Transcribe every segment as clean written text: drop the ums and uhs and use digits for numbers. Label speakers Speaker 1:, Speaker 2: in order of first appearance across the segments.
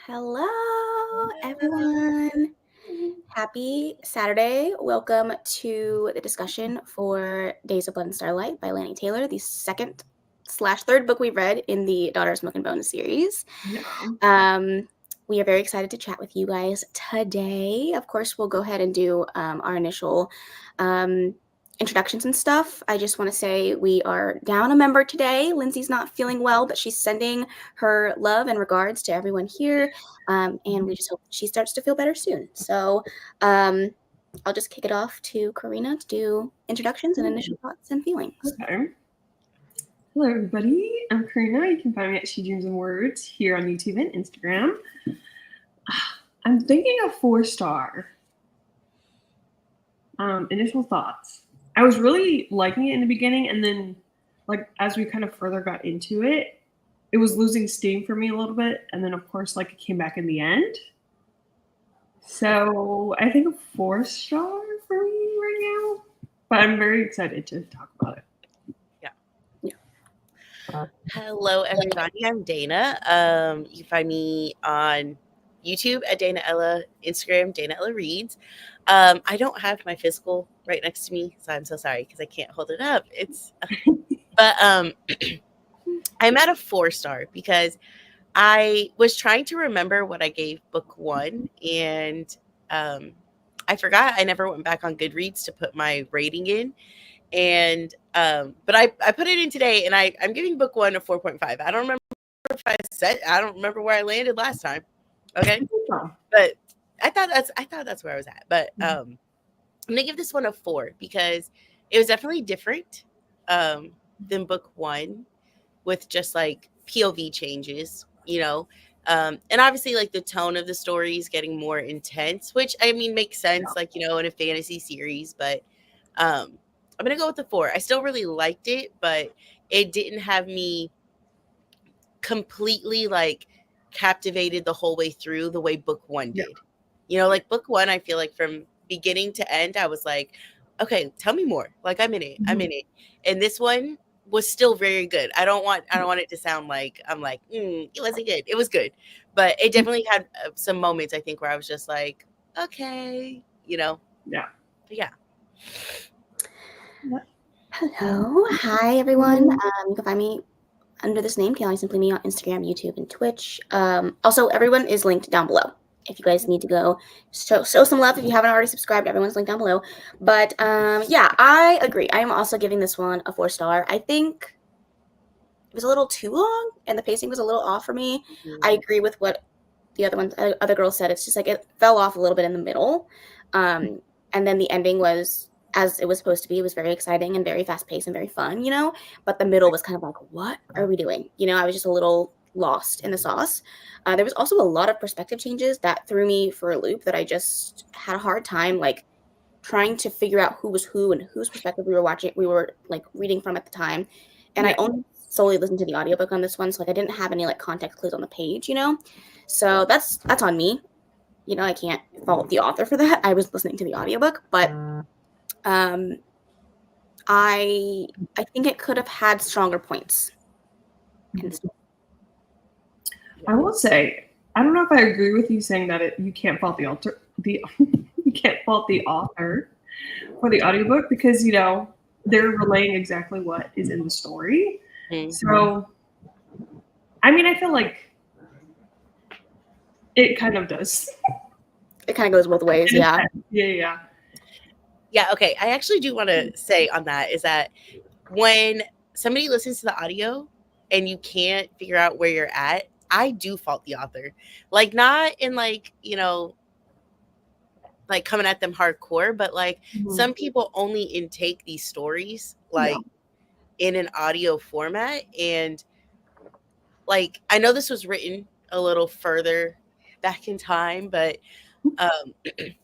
Speaker 1: Hello, everyone. Happy Saturday. Welcome to the discussion for Days of Blood and Starlight by Laini Taylor, the second/third book we've read in the Daughters Milk and Bone series.
Speaker 2: Yeah.
Speaker 1: We are very excited to chat with you guys today. Of course, we'll go ahead and do our initial introductions and stuff. I just want to say we are down a member today. Lindsay's not feeling well, but she's sending her love and regards to everyone here. And we just hope she starts to feel better soon. So I'll just kick it off to Karina to do introductions and initial thoughts and feelings.
Speaker 2: Okay. Hello, everybody. I'm Karina. You can find me at She Dreams and Words here on YouTube and Instagram. I'm thinking of 4-star. Initial thoughts. I was really liking it in the beginning, and then, like, as we kind of further got into it, it was losing steam for me a little bit, and then, of course, like, it came back in the end. So I think a 4-star for me right now, but I'm very excited to talk about it.
Speaker 3: Hello, everybody. I'm Dana. You can find me on YouTube at Dana Ella, Instagram, Dana Ella Reads. I don't have my physical right next to me, so I'm so sorry because I can't hold it up. But I'm at a 4-star because I was trying to remember what I gave book 1, and I forgot. I never went back on Goodreads to put my rating in. And but I put it in today, and I'm giving book 1 a 4.5. I don't remember if I don't remember where I landed last time. Okay, but I thought that's where I was at. But I'm gonna give this one a 4 because it was definitely different than book 1, with just like POV changes, and obviously like the tone of the story is getting more intense, which I mean makes sense, like in a fantasy series. But I'm gonna go with the 4. I still really liked it, but it didn't have me completely like captivated the whole way through the way book 1 did. Like book 1, I feel like from beginning to end, I was like, okay, tell me more. Like I'm in it. I'm in it. And this one was still very good. I don't want it to sound like I'm like, it wasn't good. It was good. But it definitely had some moments, I think, where I was just like, okay,
Speaker 2: Yeah.
Speaker 3: But yeah.
Speaker 1: Hello. Hi, everyone. You can find me under this name, Kaylanisimplyme, on Instagram, YouTube, and Twitch. Also, everyone is linked down below. If you guys need to go show some love, if you haven't already subscribed, everyone's linked down below. But yeah, I agree. I am also giving this one a 4-star. I think it was a little too long, and the pacing was a little off for me. I agree with what the other girls said. It's just like it fell off a little bit in the middle, and then the ending was as it was supposed to be. It was very exciting and very fast paced and very fun, but the middle was kind of like, what are we doing? I was just a little lost in the sauce. There was also a lot of perspective changes that threw me for a loop that I just had a hard time like trying to figure out who was who and whose perspective we were like reading from at the time. And I only solely listened to the audiobook on this one, so like I didn't have any like context clues on the page, so that's on me. I can't fault the author for that. I was listening to the audiobook, but I think it could have had stronger points.
Speaker 2: I will say, I don't know if I agree with you saying that you can't fault you can't fault the author for the audiobook because they're relaying exactly what is in the story. So I mean, I feel like it kind of does.
Speaker 1: It kind of goes both ways. Yeah.
Speaker 3: Okay. I actually do want to say on that is that when somebody listens to the audio and you can't figure out where you're at, I do fault the author. Like not in like, like coming at them hardcore, but like some people only intake these stories like in an audio format. And like, I know this was written a little further back in time, but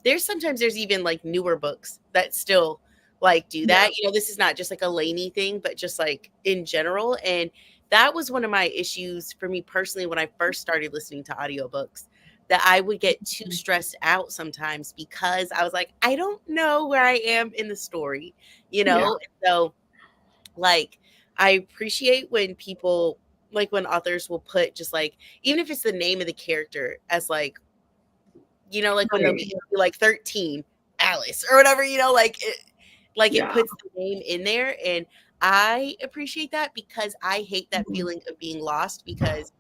Speaker 3: there's even like newer books that still like do that. This is not just like a Laini thing, but just like in general. And that was one of my issues for me personally when I first started listening to audiobooks, that I would get too stressed out sometimes because I was like, I don't know where I am in the story, So like, I appreciate when people like when authors will put just like, even if it's the name of the character as like, you know, like when they'll be like 13 Alice or whatever, you know, like it puts the name in there. And I appreciate that because I hate that feeling of being lost, because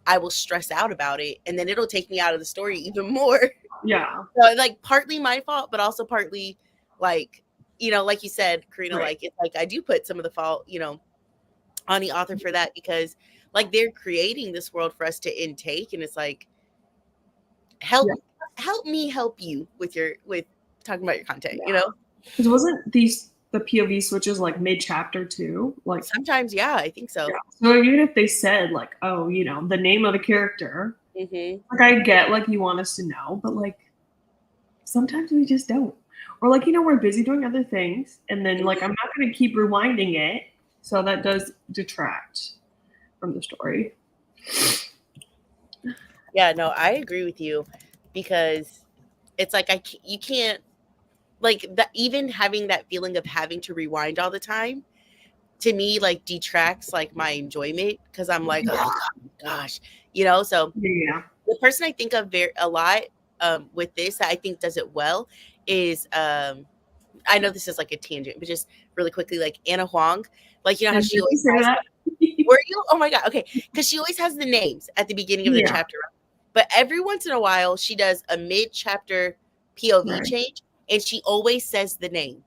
Speaker 3: I will stress out about it and then it'll take me out of the story even more.
Speaker 2: Yeah.
Speaker 3: So like partly my fault, but also partly like, you know, like you said, Karina, like it's like I do put some of the fault, you know, on the author for that, because like they're creating this world for us to intake, and it's like help me help you with talking about your content, you know?
Speaker 2: Because wasn't the POV switches like mid chapter too? Like
Speaker 3: sometimes, yeah, I think so.
Speaker 2: Yeah. So even if they said like, oh, you know, the name of the character, like I get like you want us to know, but like sometimes we just don't. Or like, you know, we're busy doing other things, and then like I'm not going to keep rewinding it, so that does detract from the story.
Speaker 3: Yeah, no, I agree with you, because it's like you can't like that, even having that feeling of having to rewind all the time to me like detracts like my enjoyment, because I'm like, oh gosh, you know. So the person I think of a lot with this that I think does it well is I know this is like a tangent, but just really quickly, like Anna Huang, like, you know how she always has were you? Oh my god, okay, because she always has the names at the beginning of the chapter, but every once in a while she does a mid-chapter POV change, and she always says the name.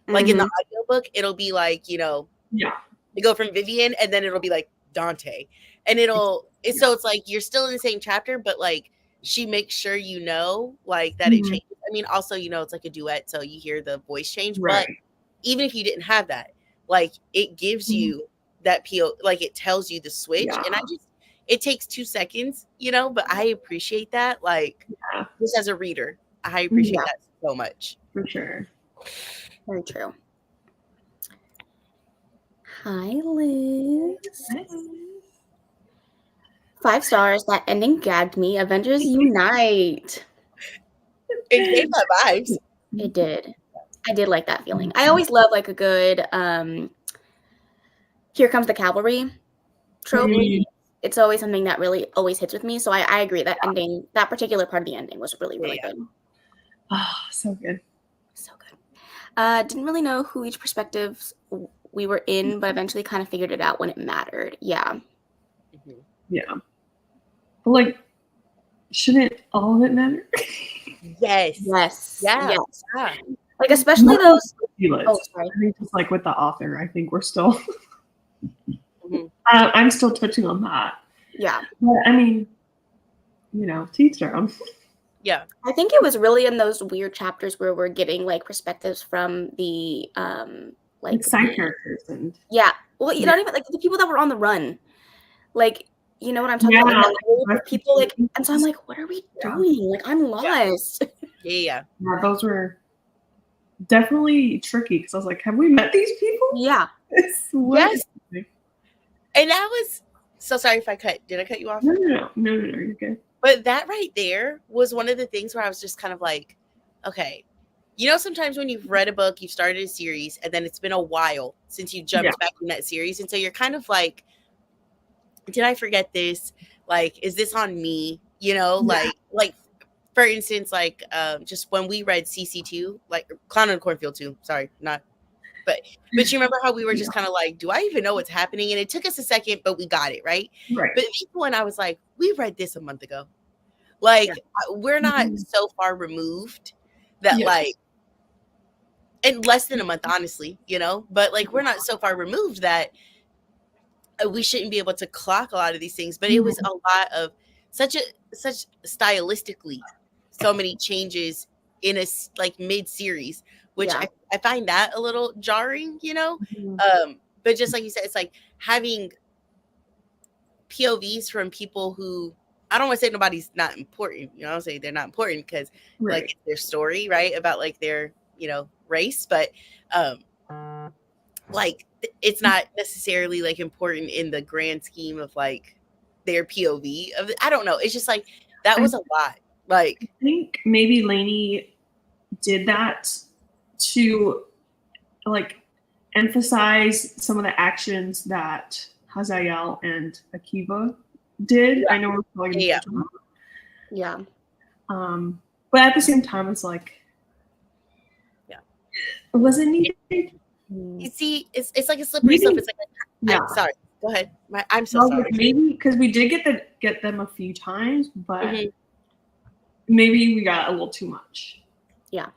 Speaker 3: Like in the audiobook, it'll be like, you know, they go from Vivian, and then it'll be like Dante, and so it's like you're still in the same chapter, but like she makes sure you know like that it changes. I mean, also, you know, it's like a duet, so you hear the voice change, but even if you didn't have that, like it gives you that like it tells you the switch, and it takes 2 seconds, you know, but I appreciate that, like just as a reader, I appreciate that so much.
Speaker 2: For sure.
Speaker 1: Very true. Hi, Liz. 5 stars. That ending gagged me. Avengers Unite.
Speaker 3: It gave my vibes.
Speaker 1: It did. I did like that feeling. I always love like a good here comes the cavalry trope. It's always something that really always hits with me. So I agree that ending, that particular part of the ending was really, really good.
Speaker 2: Oh, so good.
Speaker 1: So good. Didn't really know who each perspectives we were in, but eventually kind of figured it out when it mattered. Yeah.
Speaker 2: Yeah. But like, shouldn't all of it matter?
Speaker 3: Yes.
Speaker 1: Yeah. Like especially those.
Speaker 2: Oh, sorry. I think just like with the author, I think we're still. I'm still touching on that.
Speaker 1: Yeah.
Speaker 2: But I mean, you know, teach their own.
Speaker 3: Yeah.
Speaker 1: I think it was really in those weird chapters where we're getting like perspectives from the like
Speaker 2: side characters and
Speaker 1: well, you don't even like the people that were on the run. Like, you know what I'm talking about? Like, people like, and so I'm like, what are we doing? Like, I'm lost.
Speaker 3: Yeah.
Speaker 2: Those were definitely tricky because I was like, have we met these people?
Speaker 1: Yeah.
Speaker 3: Yes. And that was so sorry if did I cut you off?
Speaker 2: No, you're good.
Speaker 3: But that right there was one of the things where I was just kind of like, okay, you know, sometimes when you've read a book, you've started a series, and then it's been a while since you jumped back in that series. And so you're kind of like, did I forget this? Like, is this on me? You know, like for instance, like just when we read CC2, like Clown in the Cornfield 2, sorry, not. But you remember how we were just kind of like, do I even know what's happening? And it took us a second, but we got it, right? But when I was like, we read this a month ago. Like, we're not so far removed that like, in less than a month, honestly, you know? But like, we're not so far removed that we shouldn't be able to clock a lot of these things. But it was a lot of such stylistically, so many changes in a like mid-series, which I find that a little jarring, you know? But just like you said, it's like having POVs from people who, I don't want to say nobody's not important, you know, I'll say they're not important because like their story, right, about like their, you know, race, but like it's not necessarily like important in the grand scheme of like their POV of I don't know. It's just like that was a lot. Like
Speaker 2: I think maybe Laini did that to like emphasize some of the actions that Hazael and Akiva did.
Speaker 3: Yeah.
Speaker 2: I know we're probably
Speaker 3: Yeah.
Speaker 1: Yeah.
Speaker 2: But at the same time, it's like,
Speaker 3: Yeah.
Speaker 2: Was it needed?
Speaker 3: You see, it's like a slippery slope. It's like, I'm sorry. Go ahead. I'm so sorry.
Speaker 2: Maybe because we did get them a few times, but
Speaker 3: Mhm.
Speaker 2: maybe we got a little too much.
Speaker 1: Yeah.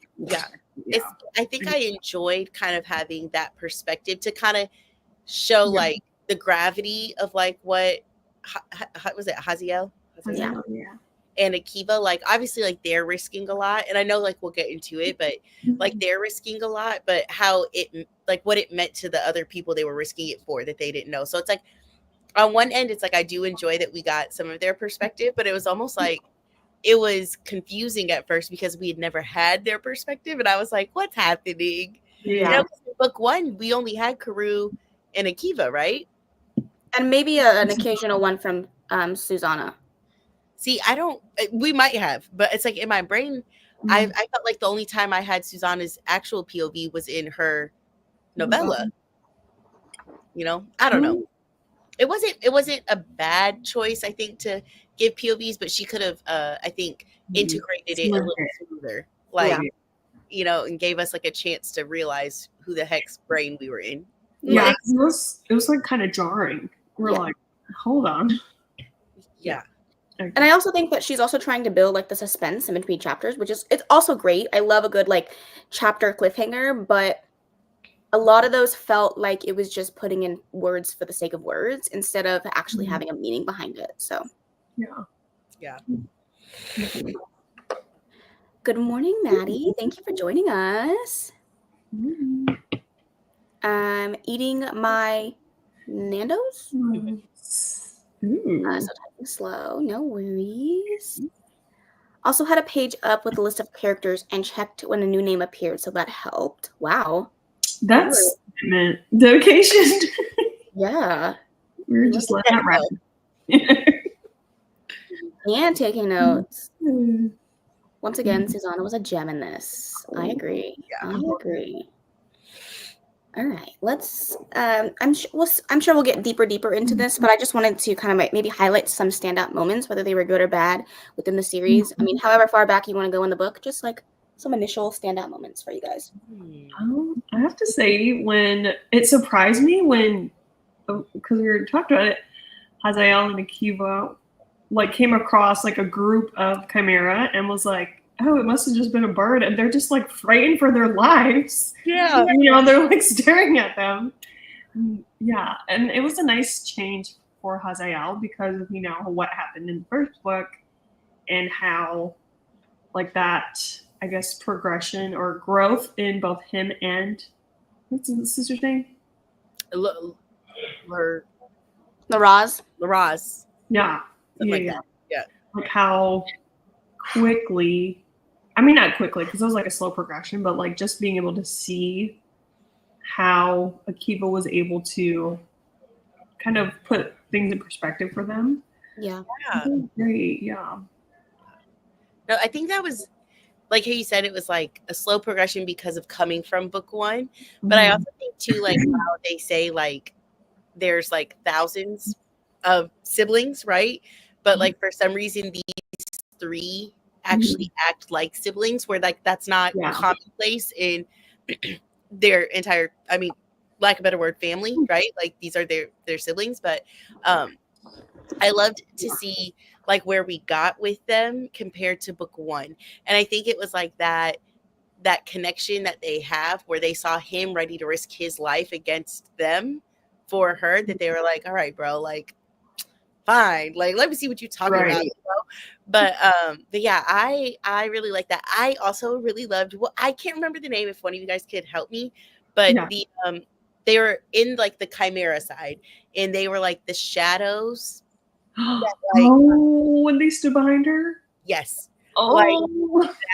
Speaker 3: I think I enjoyed kind of having that perspective to kind of show like the gravity of like what was it Haziel?
Speaker 1: Yeah.
Speaker 3: And Akiva, like obviously like they're risking a lot, and I know like we'll get into it, but like they're risking a lot, but how it like what it meant to the other people they were risking it for that they didn't know. So it's like on one end, it's like I do enjoy that we got some of their perspective, but it was almost like it was confusing at first because we had never had their perspective, and I was like, "What's happening?"
Speaker 1: Yeah.
Speaker 3: You know, 'cause in book one we only had Karu and Akiva, right?
Speaker 1: And maybe an occasional one from Susanna.
Speaker 3: See, I don't. We might have, but it's like in my brain, I felt like the only time I had Susanna's actual POV was in her novella. You know, I don't know. It wasn't a bad choice, I think, to give POVs, but she could have, I think, integrated it a little smoother, like you know, and gave us like a chance to realize who the heck's brain we were in.
Speaker 2: Yeah, it was like kind of jarring. We're like, hold on.
Speaker 3: Yeah.
Speaker 1: And I also think that she's also trying to build like the suspense in between chapters, which is it's also great. I love a good like chapter cliffhanger, but a lot of those felt like it was just putting in words for the sake of words instead of actually having a meaning behind it. So
Speaker 3: yeah.
Speaker 1: Good morning, Maddie. Thank you for joining us. I'm eating my Nando's. So typing slow, no worries. Also had a page up with a list of characters and checked when a new name appeared, so that helped. Wow.
Speaker 2: That's dedication.
Speaker 1: Yeah.
Speaker 2: We were just letting that ride.
Speaker 1: And taking notes. Once again, Susanna was a gem in this. I agree.
Speaker 3: Yeah.
Speaker 1: I agree. All right, let's. I'm sure we'll get deeper into this, but I just wanted to kind of maybe highlight some standout moments, whether they were good or bad, within the series. I mean, however far back you want to go in the book, just like some initial standout moments for you guys.
Speaker 2: I have to say, when it surprised me when, because we were talking about it, Hazael and Akiva like came across like a group of chimera and was like, oh, it must have just been a bird, and they're just like frightened for their lives.
Speaker 3: Yeah.
Speaker 2: You know, they're like staring at them. Yeah, and it was a nice change for Hazael because of, you know, what happened in the first book and how like that, I guess, progression or growth in both him and what's the sister's name?
Speaker 1: Laraz.
Speaker 2: Yeah.
Speaker 3: Something like that. Yeah.
Speaker 2: Like how quickly, I mean, not quickly, because it was like a slow progression, but like just being able to see how Akiva was able to kind of put things in perspective for them.
Speaker 1: Yeah.
Speaker 2: Great. Yeah.
Speaker 3: No, I think that was like how you said it was like a slow progression because of coming from book one. But I also think too, like how they say like there's like thousands of siblings, right? But like for some reason these three actually act like siblings, where like that's not commonplace in their entire, I mean, lack of a better word, family, right? Like these are their siblings. But I loved to see like where we got with them compared to book one. And I think it was like that connection that they have where they saw him ready to risk his life against them for her, that they were like, all right, bro, like fine, like let me see what you're talking about, you know? But yeah, I really like that. I also really loved, well, I can't remember the name if one of you guys could help me, but the they were in like the chimera side and they were like the shadows that, like,
Speaker 2: when they stood behind her.
Speaker 3: Yes.
Speaker 2: Like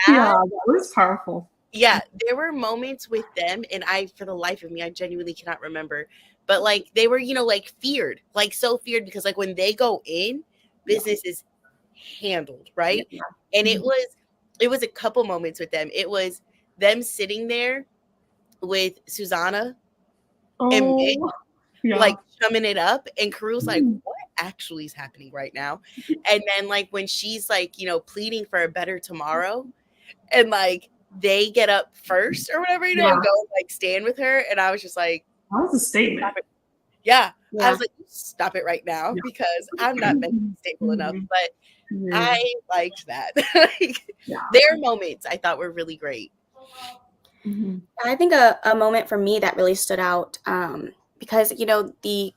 Speaker 2: that was powerful.
Speaker 3: Yeah, there were moments with them, and I, for the life of me, I genuinely cannot remember. But like they were, you know, like feared, like so feared, because like when they go in, business is handled, right? And it was a couple moments with them. It was them sitting there with Susanna and Mick, like chumming it up, and Karu's like, what actually is happening right now? And then like when she's like, you know, pleading for a better tomorrow, and like they get up first or whatever, you know, and go like stand with her, and I was just like,
Speaker 2: that was a statement.
Speaker 3: Yeah. I was like, stop it right now, because I'm not mentally stable enough. But I liked that. Like, their moments I thought were really great.
Speaker 1: I think a moment for me that really stood out, because, you know, the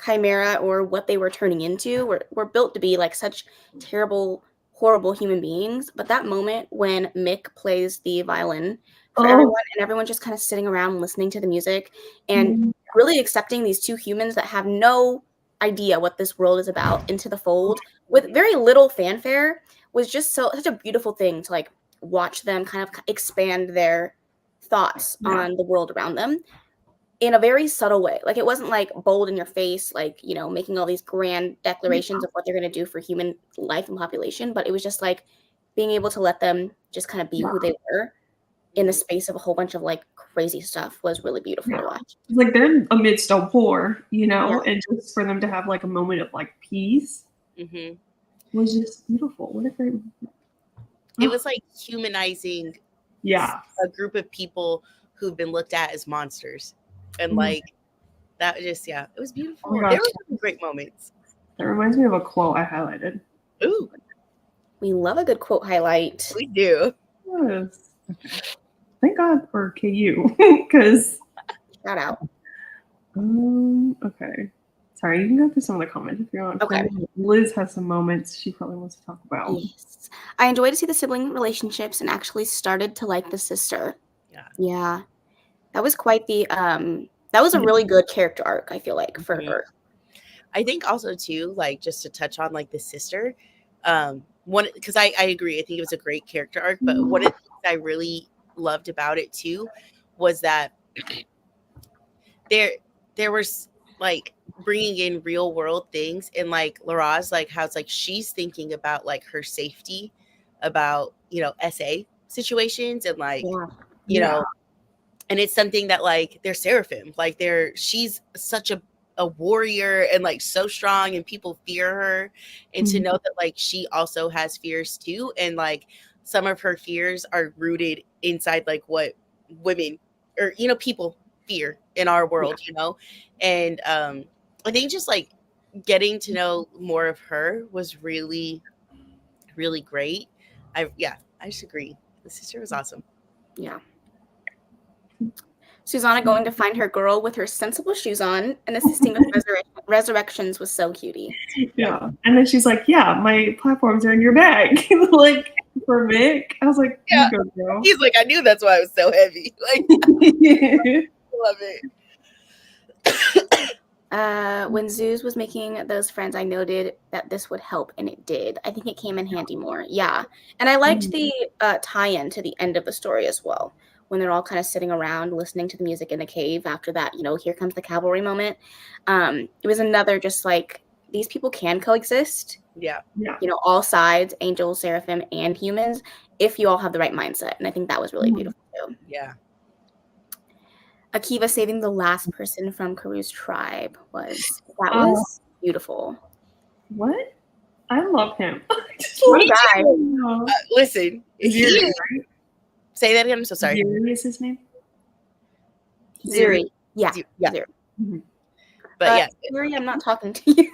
Speaker 1: chimera, or what they were turning into, were built to be like such terrible, horrible human beings. But that moment when Mick plays the violin for everyone, and everyone just kind of sitting around listening to the music and really accepting these two humans that have no idea what this world is about into the fold with very little fanfare, was just such a beautiful thing to like watch them kind of expand their thoughts on the world around them in a very subtle way. Like, it wasn't like bold in your face, like, you know, making all these grand declarations of what they're going to do for human life and population, but it was just like being able to let them just kind of be who they were in the space of a whole bunch of like crazy stuff was really beautiful to watch.
Speaker 2: Like, they're amidst a war, you know, and just for them to have like a moment of like peace was just beautiful. What a great moment.
Speaker 3: It was like humanizing a group of people who've been looked at as monsters. And like that just it was beautiful. There were some great moments.
Speaker 2: That reminds me of a quote I highlighted.
Speaker 3: Ooh.
Speaker 1: We love a good quote highlight.
Speaker 3: We do.
Speaker 2: Yes. Okay. Thank God for KU, because
Speaker 1: shout out.
Speaker 2: Okay. Sorry, you can go through some of the comments if you want.
Speaker 1: Okay.
Speaker 2: Liz has some moments she probably wants to talk about.
Speaker 1: Yes. I enjoyed to see the sibling relationships and actually started to like the sister. Yeah. That was quite the that was a really good character arc, I feel like, for her.
Speaker 3: I think also too, like, just to touch on like the sister, one, because I agree, I think it was a great character arc, but one of the things I really loved about it too was that there was like bringing in real world things, and like Laura's like how it's like she's thinking about like her safety, about, you know, SA situations, and like you know, and it's something that like they're seraphim, like she's such a warrior and like so strong, and people fear her, and to know that like she also has fears too, and like some of her fears are rooted inside like what women, or, you know, people fear in our world, you know. And I think just like getting to know more of her was really, really great. I just agree, the sister was awesome.
Speaker 1: Susanna going to find her girl with her sensible shoes on and assisting with resurrections was so cutie.
Speaker 2: Yeah. And then she's like, my platforms are in your bag. Like, for Mick. I was like, you go, girl.
Speaker 3: He's like, I knew that's why it was so heavy. Like, love it.
Speaker 1: When Zeus was making those friends, I noted that this would help, and it did. I think it came in handy more. Yeah. And I liked the tie-in to the end of the story as well, when they're all kind of sitting around listening to the music in the cave after that, you know, here comes the cavalry moment. It was another just like, these people can coexist.
Speaker 3: Yeah.
Speaker 1: You know, all sides, angels, seraphim, and humans, if you all have the right mindset. And I think that was really beautiful too.
Speaker 3: Yeah.
Speaker 1: Akiva saving the last person from Karu's tribe was beautiful.
Speaker 2: What? I love him.
Speaker 1: What guy?
Speaker 3: Listen, say that again. I'm so sorry.
Speaker 2: Zuri is his name?
Speaker 1: Zuri. Yeah.
Speaker 3: Zuri. But
Speaker 1: Zuri, I'm not talking to you.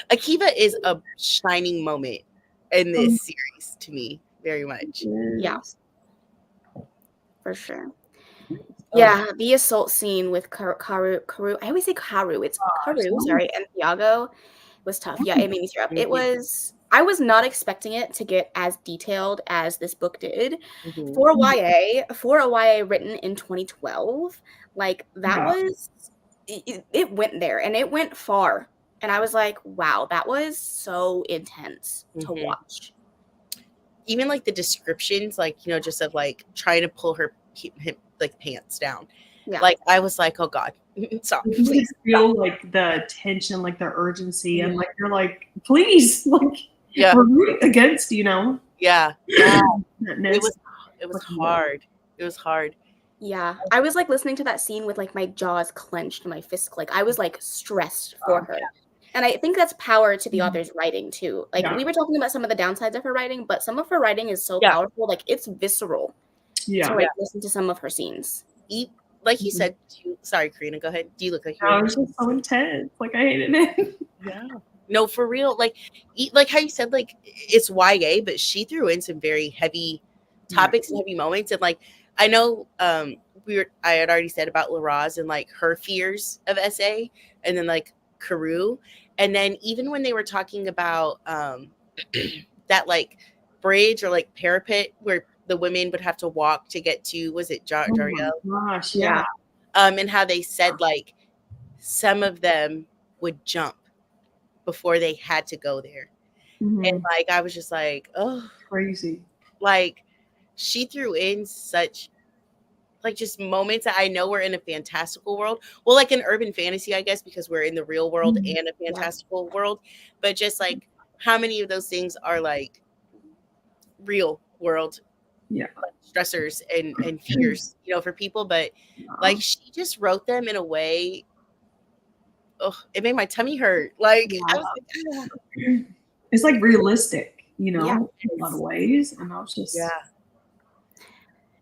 Speaker 3: Akiva is a shining moment in this series to me, very much.
Speaker 1: Yeah. For sure. Yeah, the assault scene with Karu. I always say Karu. It's Karu, sorry, and Thiago was tough. Yeah, it made me tear up. I was not expecting it to get as detailed as this book did. For a YA written in 2012, like that was, it went there, and it went far. And I was like, wow, that was so intense to watch.
Speaker 3: Even like the descriptions, like, you know, just of like trying to pull him like pants down. Yeah. Like I was like, oh God, stop.
Speaker 2: Please feel like the tension, like the urgency, and like you're like, please, like we're rooting against, you know.
Speaker 3: Yeah. It was hard. It was hard.
Speaker 1: Yeah, I was like listening to that scene with like my jaws clenched, my fist, like I was like stressed for her. And I think that's power to the author's writing too. Like we were talking about some of the downsides of her writing, but some of her writing is so powerful, like it's visceral to like listen to some of her scenes.
Speaker 3: Like you said, sorry, Karina, go ahead. Do you look like
Speaker 2: I was just so intense. Like I hated it.
Speaker 3: Yeah. No, for real. Like how you said, like it's YA, but she threw in some very heavy topics and heavy moments. And like I know I had already said about Laraz and like her fears of SA, and then like Karu. And then even when they were talking about that like bridge or like parapet where the women would have to walk to get to, was it Jariel?
Speaker 2: Oh my gosh, yeah.
Speaker 3: And how they said like some of them would jump before they had to go there. And like I was just like, oh,
Speaker 2: crazy.
Speaker 3: Like she threw in such like just moments that I know we're in a fantastical world. Well, like an urban fantasy, I guess, because we're in the real world and a fantastical world. But just like how many of those things are like real world like, stressors and fears, you know, for people. But like she just wrote them in a way. Oh, it made my tummy hurt. Like I was like,
Speaker 2: it's like realistic, you know, in a lot of ways. And I was just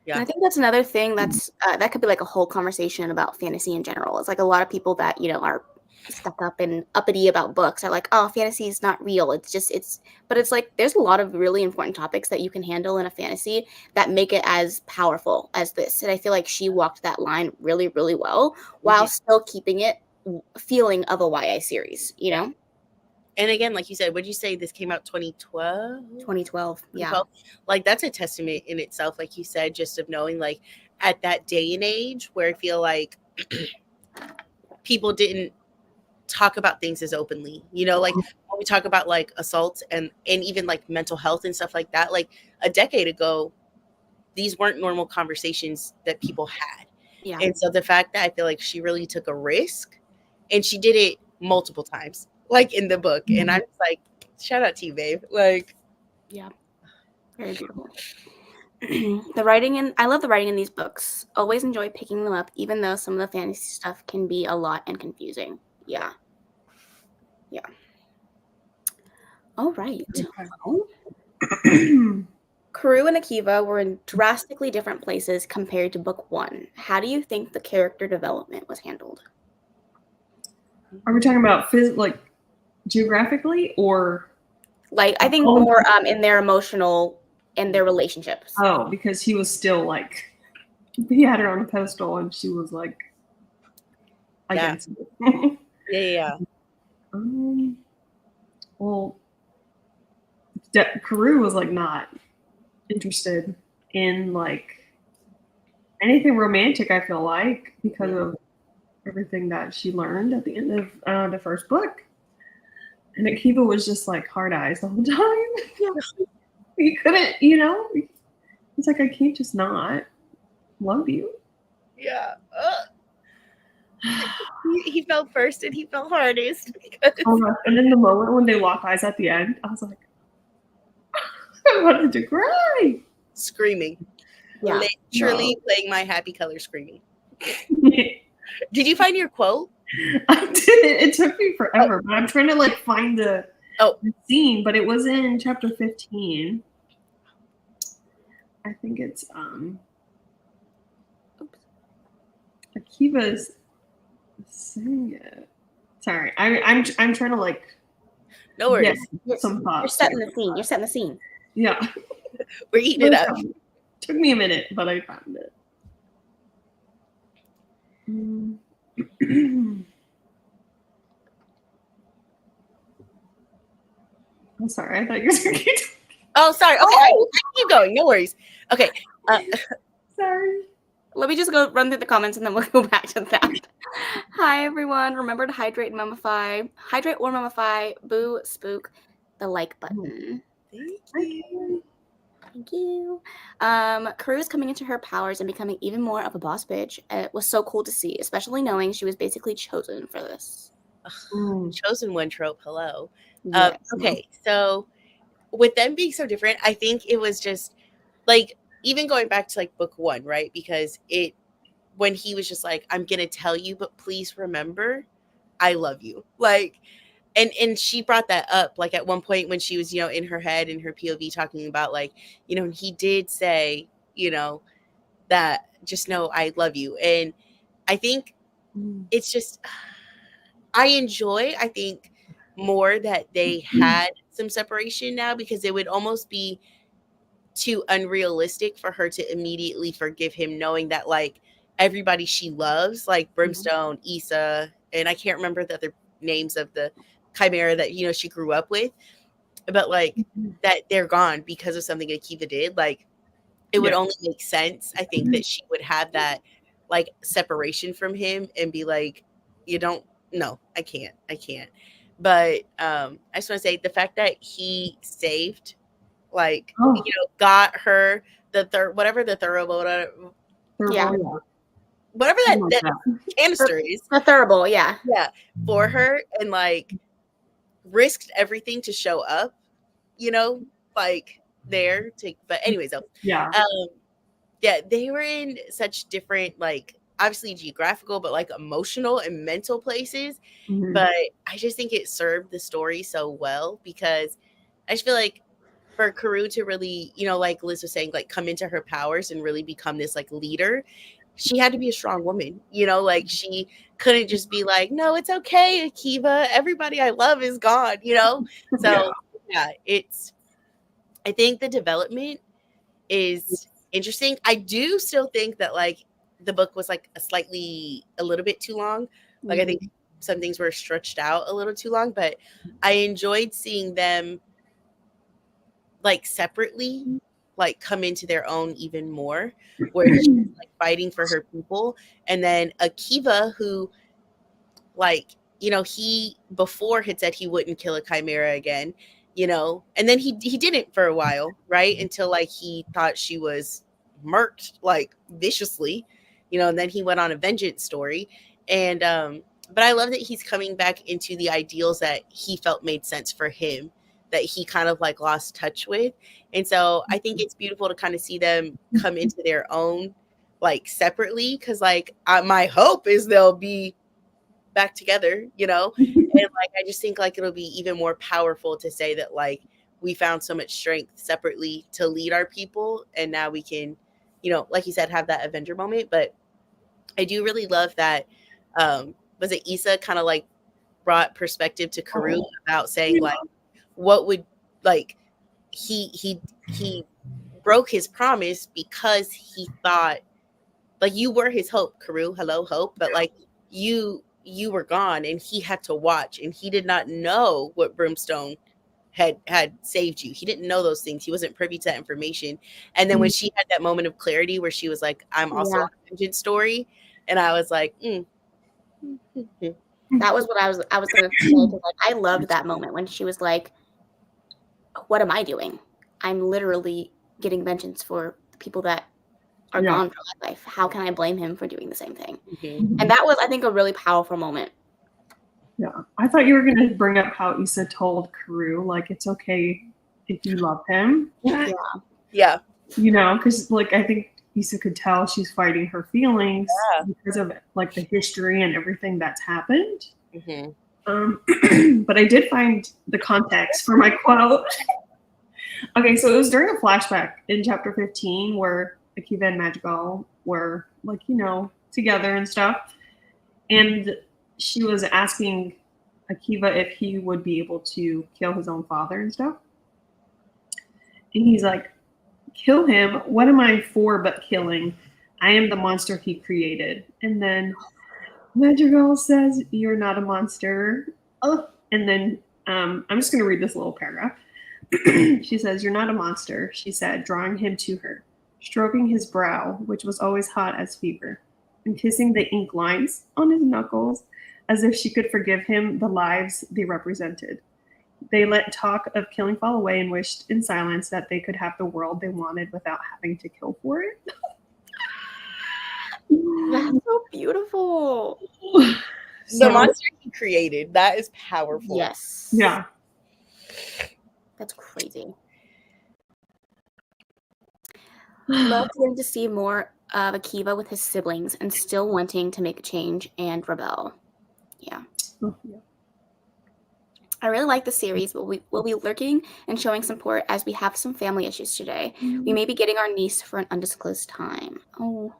Speaker 1: And I think that's another thing that's that could be like a whole conversation about fantasy in general. It's like a lot of people that, you know, are stuck up and uppity about books are like, oh, fantasy is not real. But it's like there's a lot of really important topics that you can handle in a fantasy that make it as powerful as this. And I feel like she walked that line really, really well while still keeping it feeling of a YA series, you know?
Speaker 3: And again, like you said, would you say this came out 2012?
Speaker 1: 2012, yeah.
Speaker 3: Like that's a testament in itself, like you said, just of knowing like at that day and age where I feel like people didn't talk about things as openly, you know, like when we talk about like assaults and even like mental health and stuff like that, like a decade ago, these weren't normal conversations that people had.
Speaker 1: Yeah.
Speaker 3: And so the fact that I feel like she really took a risk and she did it multiple times, like in the book. And I'm just like, shout out to you, babe. Like,
Speaker 1: yeah, very beautiful. I love the writing in these books. Always enjoy picking them up, even though some of the fantasy stuff can be a lot and confusing. Yeah. All right. Well, Karu and Akiva were in drastically different places compared to book 1. How do you think the character development was handled?
Speaker 2: Are we talking about like geographically or
Speaker 1: like I think more in their emotional and their relationships?
Speaker 2: Oh, because he was still like he had her on a pedestal and she was like against it.
Speaker 3: Yeah.
Speaker 2: Well, Karu was like not interested in like anything romantic, I feel like, because of everything that she learned at the end of the first book. And Akiva was just like hard eyes the whole time. Yeah. He couldn't, you know, it's like I can't just not love you.
Speaker 3: Yeah. He felt first and he felt hardest.
Speaker 2: And then the moment when they lock eyes at the end, I was like, I wanted to cry.
Speaker 3: Screaming.
Speaker 1: Yeah.
Speaker 3: Literally playing my happy color screaming. Did you find your quote?
Speaker 2: I didn't. It took me forever, but I'm trying to like find the scene, but it was in chapter 15. I think it's Akiva's saying it. Sorry, I'm trying to like.
Speaker 3: No worries.
Speaker 2: Some thoughts.
Speaker 1: You're setting the scene. You're setting the scene.
Speaker 2: Yeah.
Speaker 3: We're eating it up.
Speaker 2: Took me a minute, but I found it. I'm sorry. I thought you were going to keep talking.
Speaker 3: Oh, sorry. Okay, I keep going. No worries. Okay.
Speaker 2: Sorry.
Speaker 1: Let me just go run through the comments and then we'll go back to that. Hi, everyone. Remember to hydrate and mummify. Hydrate or mummify. Boo, spook the like button. Thank you. Karu is coming into her powers and becoming even more of a boss bitch. It was so cool to see, especially knowing she was basically chosen for this.
Speaker 3: Chosen one trope. Hello.
Speaker 1: Yes.
Speaker 3: Okay, so with them being so different, I think it was just like even going back to like book 1, right? Because it when he was just like, I'm gonna tell you, but please remember, I love you. Like, and she brought that up like at one point when she was, in her head, in her POV, talking about like, he did say, that just know I love you. And I think it's just, I think more that they had some separation now, because it would almost be too unrealistic for her to immediately forgive him, knowing that like everybody she loves, like Brimstone, Issa, and I can't remember the other names of the chimera that she grew up with, but like that they're gone because of something Akiva did. Like it would only make sense, I think, that she would have that like separation from him and be like, you don't, no, I can't. But I just want to say the fact that he saved, like, got her the third, whatever the thorough, whatever that canister is,
Speaker 1: the thurible, yeah,
Speaker 3: for her, and like risked everything to show up, like there to. But anyways, though, they were in such different, like, obviously geographical, but like emotional and mental places. But I just think it served the story so well, because I just feel like for Karu to really, like Liz was saying, like come into her powers and really become this like leader, she had to be a strong woman, like she couldn't just be like, no, it's okay, Akiva, everybody I love is gone, So I think the development is interesting. I do still think that like the book was like a little bit too long. Like I think some things were stretched out a little too long, but I enjoyed seeing them like separately, like come into their own even more, where she's like fighting for her people. And then Akiva, who like, he before had said he wouldn't kill a chimera again, and then he didn't for a while, right? Until like he thought she was murked like viciously, and then he went on a vengeance story. And but I love that he's coming back into the ideals that he felt made sense for him, that he kind of like lost touch with. And so I think it's beautiful to kind of see them come into their own like separately, because like my hope is they'll be back together, and like I just think like it'll be even more powerful to say that like we found so much strength separately to lead our people, and now we can, like you said, have that Avenger moment. But I do really love that was it Issa kind of like brought perspective to Karu about saying like what would like he broke his promise because he thought like you were his hope, Karu, hello hope, but like you were gone and he had to watch, and he did not know what Brimstone had saved you. He didn't know those things. He wasn't privy to that information. And then when she had that moment of clarity where she was like, I'm also on a vengeance story, and I was like,
Speaker 1: that was what I was gonna say, because like I loved that moment when she was like, what am I doing? I'm literally getting vengeance for the people that are gone from my life. How can I blame him for doing the same thing? And that was, I think, a really powerful moment.
Speaker 2: Yeah, I thought you were going to bring up how Issa told Karu, like, it's okay if you love him.
Speaker 3: Yeah.
Speaker 2: Because, like, I think Issa could tell she's fighting her feelings because of, like, the history and everything that's happened. But I did find the context for my quote. Okay, so it was during a flashback in chapter 15 where Akiva and Madrigal were, like, together and stuff. And she was asking Akiva if he would be able to kill his own father and stuff. And he's like, kill him? What am I for but killing? I am the monster he created. And then Madrigal says, you're not a monster. Oh. And then I'm just going to read this little paragraph. She says, you're not a monster, she said, drawing him to her, stroking his brow, which was always hot as fever, and kissing the ink lines on his knuckles, as if she could forgive him the lives they represented. They let talk of killing fall away and wished in silence that they could have the world they wanted without having to kill for it.
Speaker 1: That's so beautiful.
Speaker 3: The monster he created, that is powerful.
Speaker 1: Yes.
Speaker 2: Yeah.
Speaker 1: That's crazy. Love getting to see more of Akiva with his siblings and still wanting to make a change and rebel. Yeah.
Speaker 2: Oh, yeah.
Speaker 1: I really like the series, but we'll be lurking and showing support as we have some family issues today. We may be getting our niece for an undisclosed time. Oh.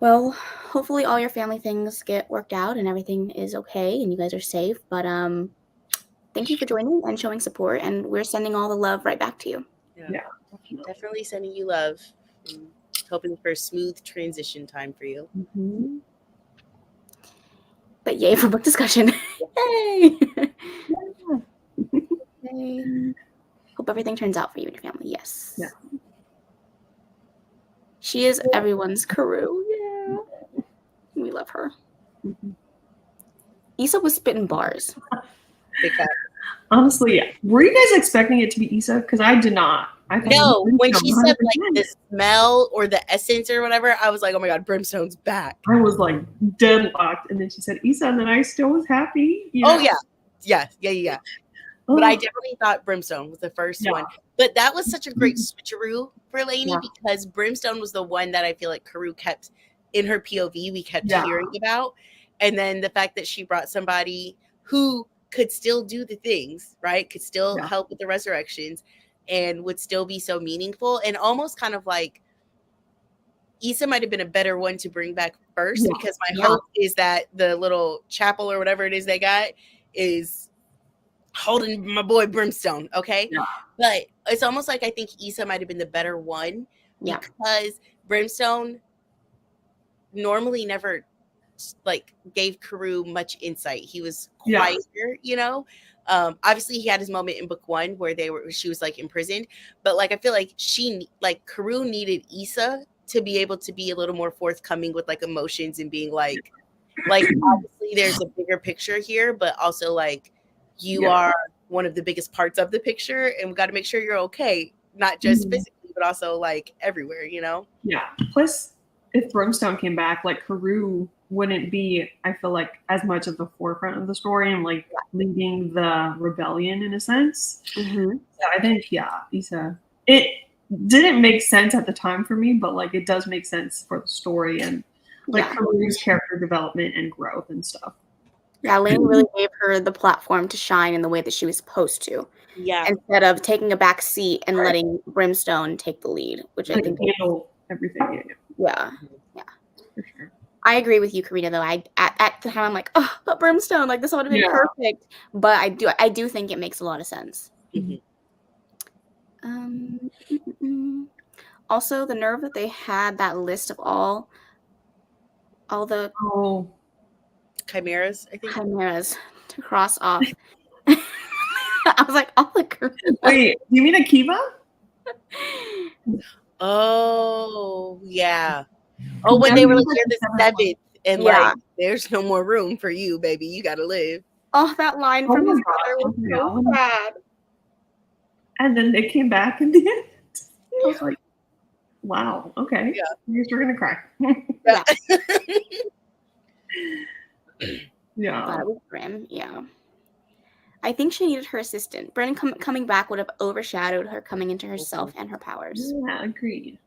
Speaker 1: Well, hopefully all your family things get worked out and everything is okay and you guys are safe. But thank you for joining and showing support, and we're sending all the love right back to you.
Speaker 2: Yeah.
Speaker 3: Definitely sending you love. And hoping for a smooth transition time for you.
Speaker 2: Mm-hmm.
Speaker 1: But yay for book discussion. Yay! Yay. Hope everything turns out for you and your family. Yes.
Speaker 2: Yeah.
Speaker 1: She is everyone's Karoo. Yeah. We love her.
Speaker 2: Mm-hmm.
Speaker 1: Issa was spitting bars.
Speaker 3: Because
Speaker 2: Honestly, yeah. Were you guys expecting it to be Issa? Because I did not. I thought
Speaker 3: no, when she said
Speaker 2: 100%.
Speaker 3: like the smell or the essence or whatever, I was like, oh my god, Brimstone's back.
Speaker 2: I was like deadlocked, and then she said Issa, and then I still was happy. You know?
Speaker 3: Oh yeah. But I definitely thought Brimstone was the first one. But that was such a great switcheroo for Laini because Brimstone was the one that I feel like Karoo kept in her POV. We kept hearing about. And then the fact that she brought somebody who could still do the things, right? Could still help with the resurrections and would still be so meaningful. And almost kind of like Issa might have been a better one to bring back first because my hope is that the little chapel or whatever it is they got is holding my boy Brimstone, okay?
Speaker 2: Yeah.
Speaker 3: But it's almost like I think Issa might have been the better one because Brimstone normally never like gave Karoo much insight. He was quieter, you know. Obviously he had his moment in book 1 where she was like imprisoned, but like I feel like Karoo needed Issa to be able to be a little more forthcoming with like emotions and being like obviously there's a bigger picture here, but also like you are one of the biggest parts of the picture and we got to make sure you're okay, not just physically but also like everywhere, you know.
Speaker 2: Plus if Brimstone came back, like Karoo wouldn't be, I feel like, as much of the forefront of the story and like leading the rebellion in a sense. So I think Issa, it didn't make sense at the time for me, but like it does make sense for the story and like Karoo's character development and growth and stuff.
Speaker 1: Yeah, Laini really gave her the platform to shine in the way that she was supposed to.
Speaker 3: Yeah.
Speaker 1: Instead of taking a back seat and letting Brimstone take the lead, which I think
Speaker 2: handle everything.
Speaker 1: Yeah.
Speaker 2: For sure.
Speaker 1: I agree with you, Karina, though. At the time I'm like, oh, but Brimstone, like this would have been perfect. But I do think it makes a lot of sense. Also, the nerve that they had that list of all the
Speaker 3: chimeras, I think.
Speaker 1: Chimeras to cross off. I was like, all the girls.
Speaker 2: Wait, you mean Akiva?
Speaker 3: Oh, yeah. Oh, when they were like, you're the 7th, and like, there's no more room for you, baby. You gotta live.
Speaker 1: Oh, that line from his brother was so sad.
Speaker 2: And then they came back in the end. I was like, wow, okay. Yeah. You're gonna cry.
Speaker 1: That was grim. Yeah. I think she needed her assistant. Brennan coming back would have overshadowed her coming into herself and her powers.
Speaker 2: Yeah, agreed.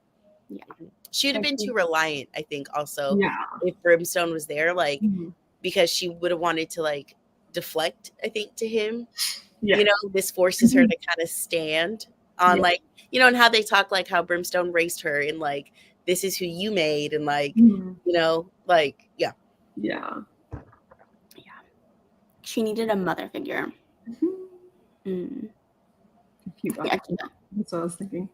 Speaker 1: Yeah.
Speaker 3: She would have been too reliant, I think, also. If Brimstone was there, like, because she would have wanted to, like, deflect, I think, to him. You know, this forces her to kind of stand on, like, you know, and how they talk, like, how Brimstone raised her and, like, this is who you made and, like, you know, like,
Speaker 2: Yeah.
Speaker 1: She needed a mother figure.
Speaker 2: That's what I was thinking.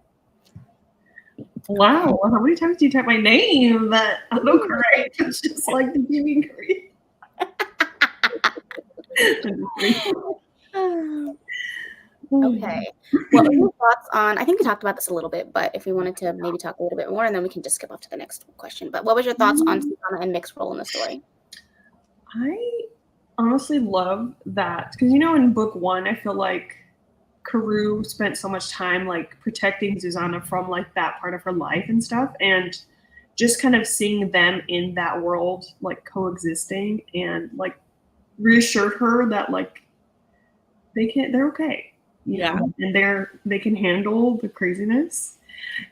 Speaker 2: Wow, how many times do you type my name? That autocorrect. It's just like the TV Korean.
Speaker 1: Okay. What were your thoughts on? I think we talked about this a little bit, but if we wanted to maybe talk a little bit more, and then we can just skip off to the next question. But what was your thoughts on Susanna and Nick's role in the story?
Speaker 2: I honestly love that because, you know, in book 1, I feel like Karoo spent so much time like protecting Susanna from like that part of her life and stuff, and just kind of seeing them in that world like coexisting and like reassured her that like they're okay, you know, and they can handle the craziness.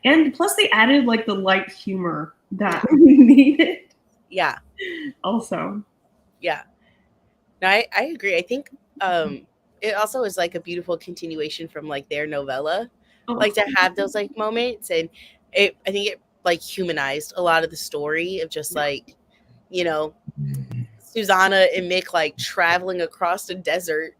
Speaker 2: And plus they added like the light humor that we needed.
Speaker 3: Yeah.
Speaker 2: Also.
Speaker 3: Yeah. No, I agree. I think it also is like a beautiful continuation from like their novella. Like to have those like moments, and I think it like humanized a lot of the story of just like, you know, Susanna and Mick like traveling across the desert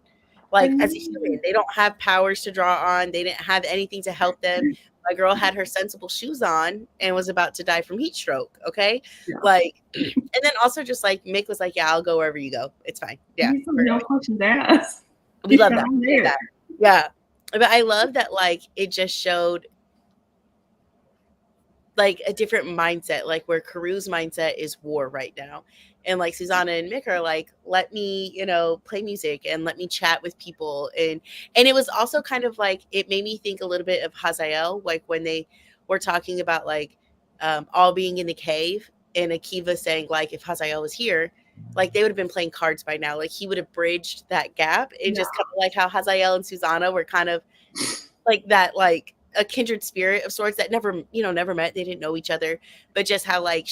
Speaker 3: like as a human. They don't have powers to draw on. They didn't have anything to help them. My girl had her sensible shoes on and was about to die from heat stroke. Okay.
Speaker 2: Yeah.
Speaker 3: Like, and then also just like Mick was like, yeah, I'll go wherever you go. It's fine. Yeah.
Speaker 2: No questions asked.
Speaker 3: We love that. We love that. Yeah. But I love that like it just showed like a different mindset, like where Karu's mindset is war right now. And like Susanna and Mick are like, let me, you know, play music and let me chat with people. And it was also kind of like, it made me think a little bit of Hazael, like when they were talking about like all being in the cave and Akiva saying like, if Hazael was here, like they would have been playing cards by now. Like he would have bridged that gap. And just kind of like how Hazael and Susanna were kind of like that, like a kindred spirit of sorts that never met. They didn't know each other, but just how like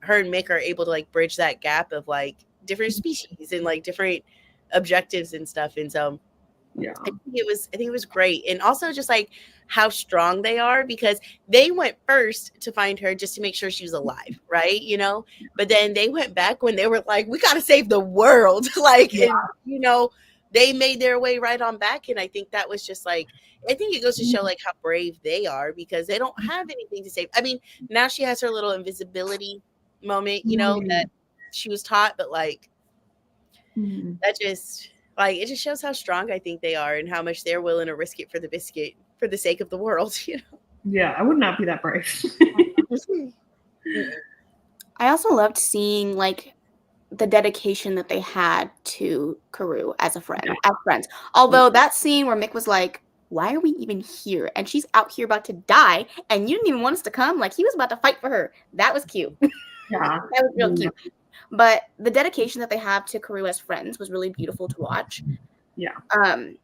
Speaker 3: her and Mick are able to like bridge that gap of like different species and like different objectives and stuff. And so
Speaker 2: yeah,
Speaker 3: I think it was great. And also just like how strong they are, because they went first to find her just to make sure she was alive, right? You know, but then they went back when they were like, we got to save the world. Like, and, you know, they made their way right on back. And I think that was just like, I think it goes to show like how brave they are, because they don't have anything to save. I mean, now she has her little invisibility moment, you know, that she was taught, but like that just like, it just shows how strong I think they are and how much they're willing to risk it for the biscuit for the sake of the world, you know.
Speaker 2: Yeah, I would not be that brave.
Speaker 1: I also loved seeing like the dedication that they had to Karu as a friend, as friends. Although that scene where Mick was like, why are we even here? And she's out here about to die, and you didn't even want us to come. Like, he was about to fight for her. That was cute.
Speaker 2: Yeah.
Speaker 1: That was real cute. But the dedication that they have to Karu as friends was really beautiful to watch.
Speaker 2: Yeah.
Speaker 1: And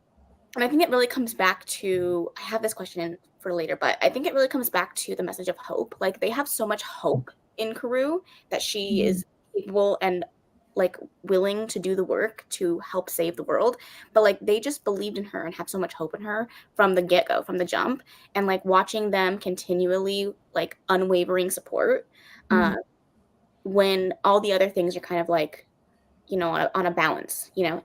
Speaker 1: I think it really comes back to, I have this question for later, but I think it really comes back to the message of hope. Like, they have so much hope in Karu that she is capable and like willing to do the work to help save the world, but like they just believed in her and have so much hope in her from the get-go, from the jump. And like watching them continually like unwavering support when all the other things are kind of like, you know, on a balance, you know,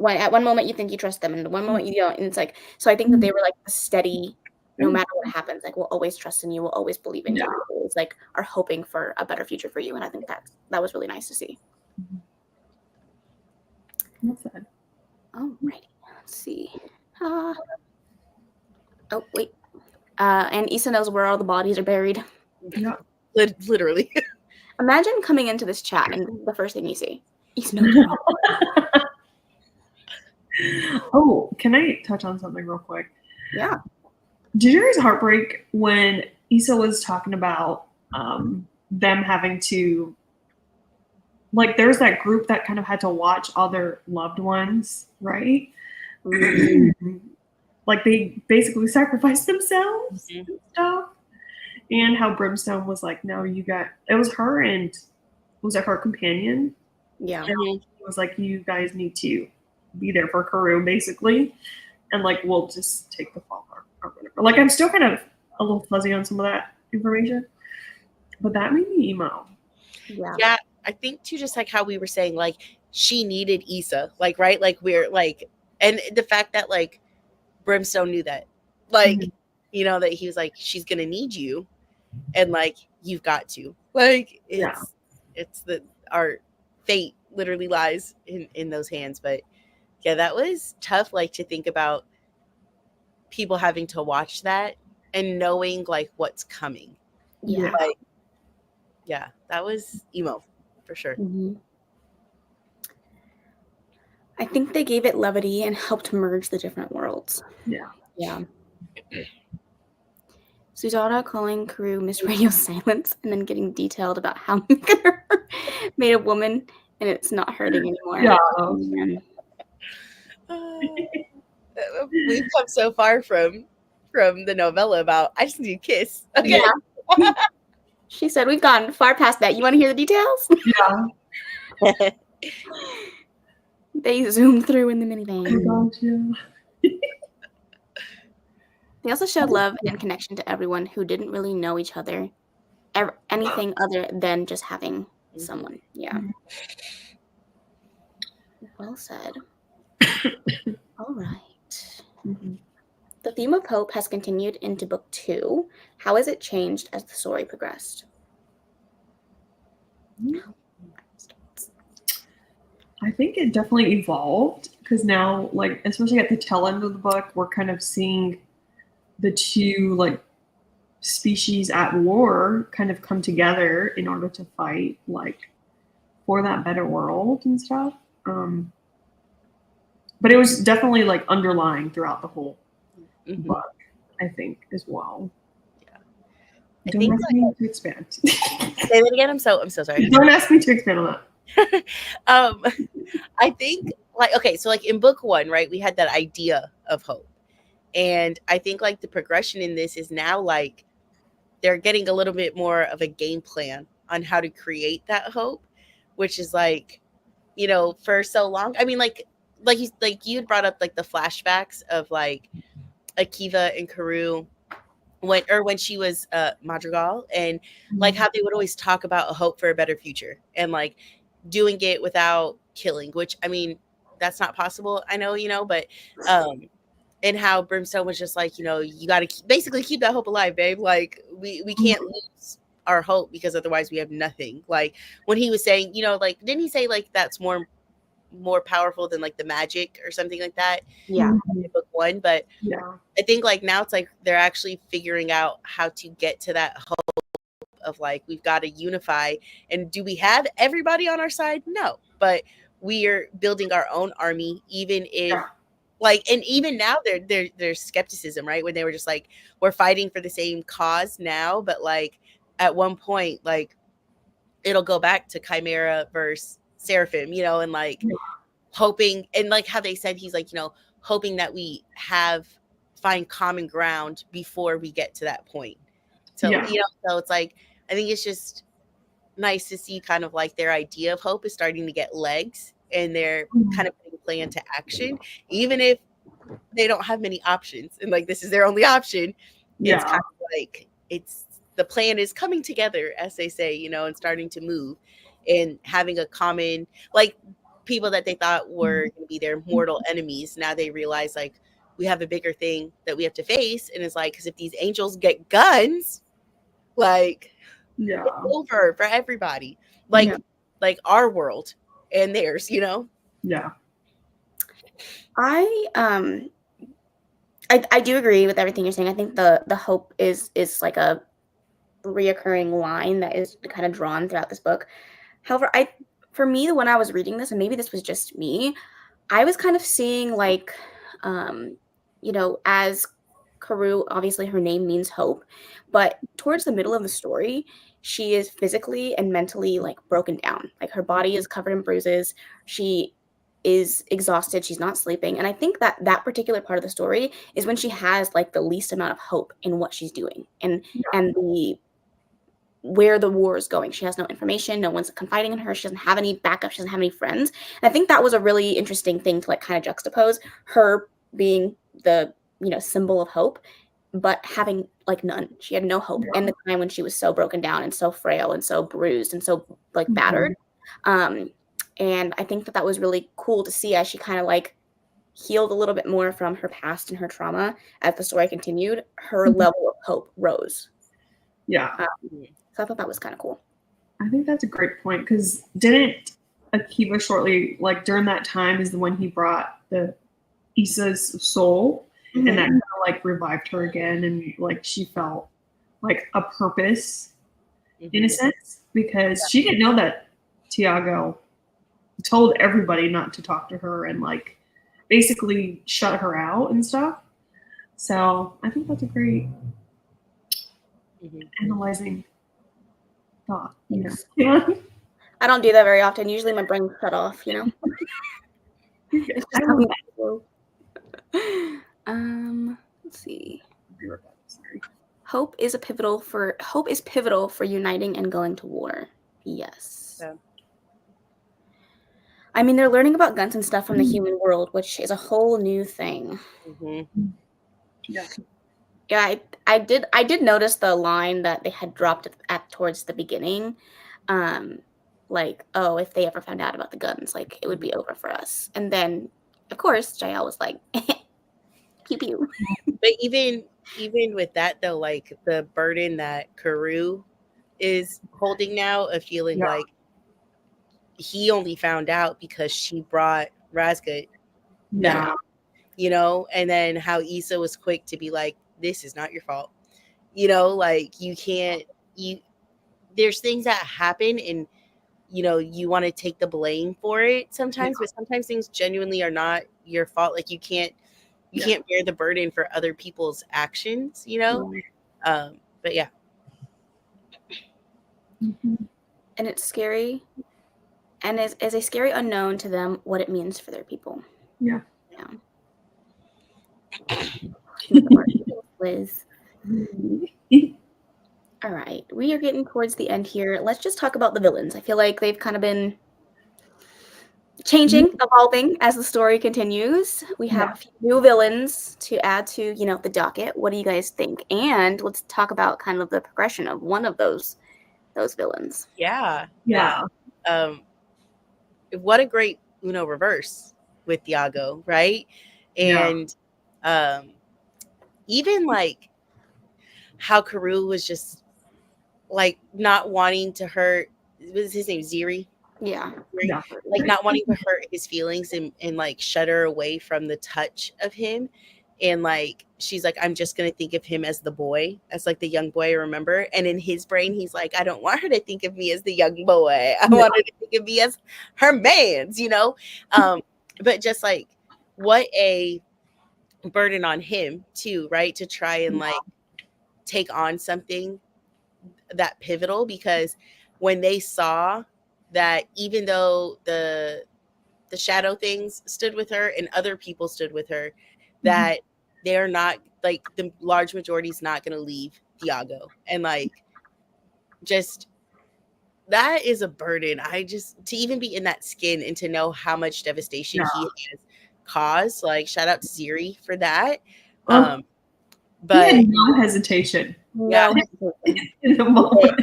Speaker 1: at one moment you think you trust them and one moment you don't. And it's like, so I think that they were like a steady, no matter what happens, like we'll always trust in you, we'll always believe in you, we'll always like are hoping for a better future for you. And I think that was really nice to see. Alrighty, let's see. Oh wait. And Issa knows where all the bodies are buried.
Speaker 2: Yeah.
Speaker 3: Literally.
Speaker 1: Imagine coming into this chat and the first thing you see, Issa knows where all.
Speaker 2: Oh, can I touch on something real quick?
Speaker 1: Yeah.
Speaker 2: Did you guys heartbreak when Issa was talking about them having to, like, there's that group that kind of had to watch all their loved ones, right? Like they basically sacrificed themselves and stuff. And how Brimstone was like, no, it was her and was it her companion?
Speaker 1: Yeah.
Speaker 2: And he was like, you guys need to be there for Karu, basically. And like, we'll just take the fall or whatever. Like, I'm still kind of a little fuzzy on some of that information. But that made me emo.
Speaker 3: Yeah. I think too, just like how we were saying, like she needed Issa, like, right? Like we're like, and the fact that like Brimstone knew that, like, you know, that he was like, she's going to need you. And like, you've got to, like, it's our fate literally lies in those hands. But yeah, that was tough. Like to think about people having to watch that and knowing like what's coming.
Speaker 1: Yeah.
Speaker 3: Like, yeah, that was emo for sure.
Speaker 1: I think they gave it levity and helped merge the different worlds. Yeah. Susanna calling Karu Miss Radio Silence and then getting detailed about how made a woman and it's not hurting anymore.
Speaker 3: We've come so far from from the novella about I just need a kiss. Okay.
Speaker 1: Yeah. She said, we've gone far past that. You want to hear the details?
Speaker 2: Yeah.
Speaker 1: They zoomed through in the minivan.
Speaker 2: Gotcha.
Speaker 1: They also showed love and connection to everyone who didn't really know each other, anything other than just having someone. Yeah. Well said. All right. The theme of hope has continued into book 2. How has it changed as the story progressed?
Speaker 2: I think it definitely evolved because now, like, especially at the tail end of the book, we're kind of seeing the two, like, species at war kind of come together in order to fight, like, for that better world and stuff. But it was definitely, like, underlying throughout the whole book, I think, as well.
Speaker 3: I
Speaker 2: Don't
Speaker 3: think,
Speaker 2: ask me to expand.
Speaker 3: Say that again. I'm so sorry.
Speaker 2: Don't ask me to expand on that.
Speaker 3: I think okay, so like in book 1, right, we had that idea of hope. And I think like the progression in this is now like they're getting a little bit more of a game plan on how to create that hope, which is like, you know, for so long. I mean, like you had brought up like the flashbacks of like Akiva and Karu when she was Madrigal, and like how they would always talk about a hope for a better future and like doing it without killing, which I mean that's not possible, I know, you know, but and how Brimstone was just like, you know, you got to basically keep that hope alive, babe. Like we can't lose our hope because otherwise we have nothing. Like when he was saying, you know, like didn't he say like that's more powerful than like the magic or something like that?
Speaker 1: Yeah.
Speaker 3: In book 1, but
Speaker 2: Yeah.
Speaker 3: I think like now it's like they're actually figuring out how to get to that hope of like we've got to unify. And do we have everybody on our side? No, but we are building our own army, even if like, and even now there's skepticism, right? When they were just like, we're fighting for the same cause now, but like at one point, like it'll go back to Chimera versus Seraphim, you know, and like hoping, and like how they said he's like, you know, hoping that we find common ground before we get to that point. So, you know, so it's like, I think it's just nice to see kind of like their idea of hope is starting to get legs and they're kind of putting play into action, even if they don't have many options. And like, this is their only option. It's kind of like, the plan is coming together, as they say, you know, and starting to move and having a common, like people that they thought were going to be their mortal enemies. Now they realize like, we have a bigger thing that we have to face. And it's like, because if these angels get guns, like it's over for everybody, like our world and theirs, you know?
Speaker 2: Yeah.
Speaker 1: I do agree with everything you're saying. I think the hope is like a reoccurring line that is kind of drawn throughout this book. However, for me, when I was reading this, and maybe this was just me, I was kind of seeing like, you know, as Karu, obviously her name means hope, but towards the middle of the story, she is physically and mentally like broken down. Like her body is covered in bruises. She is exhausted. She's not sleeping. And I think that that particular part of the story is when she has like the least amount of hope in what she's doing and where the war is going. She has no information. No one's confiding in her. She doesn't have any backup. She doesn't have any friends. And I think that was a really interesting thing to like kind of juxtapose her being the, you know, symbol of hope, but having like none. She had no hope in the time when she was so broken down and so frail and so bruised and so like battered. And I think that that was really cool to see as she kind of like healed a little bit more from her past and her trauma as the story continued. Her level of hope rose.
Speaker 2: Yeah.
Speaker 1: So I thought that was kind of cool.
Speaker 2: I think that's a great point because didn't Akiva shortly, like during that time, is the when he brought the Issa's soul, and that kind of like revived her again, and like she felt like a purpose in a sense because she didn't know that Tiago told everybody not to talk to her and like basically shut her out and stuff. So I think that's a great analyzing thought. Yeah.
Speaker 1: I don't do that very often. Usually my brain's cut off, you know. Let's see.
Speaker 2: Be right back. Sorry.
Speaker 1: Hope is pivotal for uniting and going to war. Yes.
Speaker 3: Yeah.
Speaker 1: I mean, they're learning about guns and stuff from the human world, which is a whole new thing.
Speaker 3: Mm-hmm.
Speaker 2: Yeah.
Speaker 1: Yeah, I did notice the line that they had dropped at towards the beginning, like, oh, if they ever found out about the guns, like it would be over for us. And then, of course, Jael was like, pew pew.
Speaker 3: But even with that though, like the burden that Karu is holding now of feeling
Speaker 2: Yeah.
Speaker 3: like he only found out because she brought Razgut
Speaker 2: Yeah.
Speaker 3: down, you know, and then how Issa was quick to be like, this is not your fault. You know, like you can't there's things that happen and you know, you want to take the blame for it sometimes, but sometimes things genuinely are not your fault. Like you can't bear the burden for other people's actions, you know? But yeah.
Speaker 2: Mm-hmm.
Speaker 1: And it's scary, and is a scary unknown to them what it means for their people.
Speaker 2: Yeah.
Speaker 1: Liz. All right, we are getting towards the end here. Let's just talk about the villains. I feel like they've kind of been changing, evolving as the story continues. We have a few new villains to add to, you know, the docket. What do you guys think? And let's talk about kind of the progression of one of those villains.
Speaker 2: Yeah.
Speaker 3: What a great Uno reverse with Iago, right? And even like how Karu was just like not wanting to hurt, was his name Ziri?
Speaker 1: Yeah.
Speaker 3: Like not wanting to hurt his feelings and like shut her away from the touch of him. And like she's like, I'm just gonna think of him as the boy, as like the young boy, remember? And in his brain, he's like, I don't want her to think of me as the young boy. I want her to think of me as her man's, you know? But just like what a burden on him too, right? To try and like take on something that pivotal, because when they saw that even though the shadow things stood with her and other people stood with her, that they're not like the large majority is not going to leave Iago, and like just that is a burden. I just to even be in that skin and to know how much devastation he has caused, like shout out to Ziri for that. But
Speaker 2: he had no hesitation.
Speaker 3: Yeah.
Speaker 2: In the moment.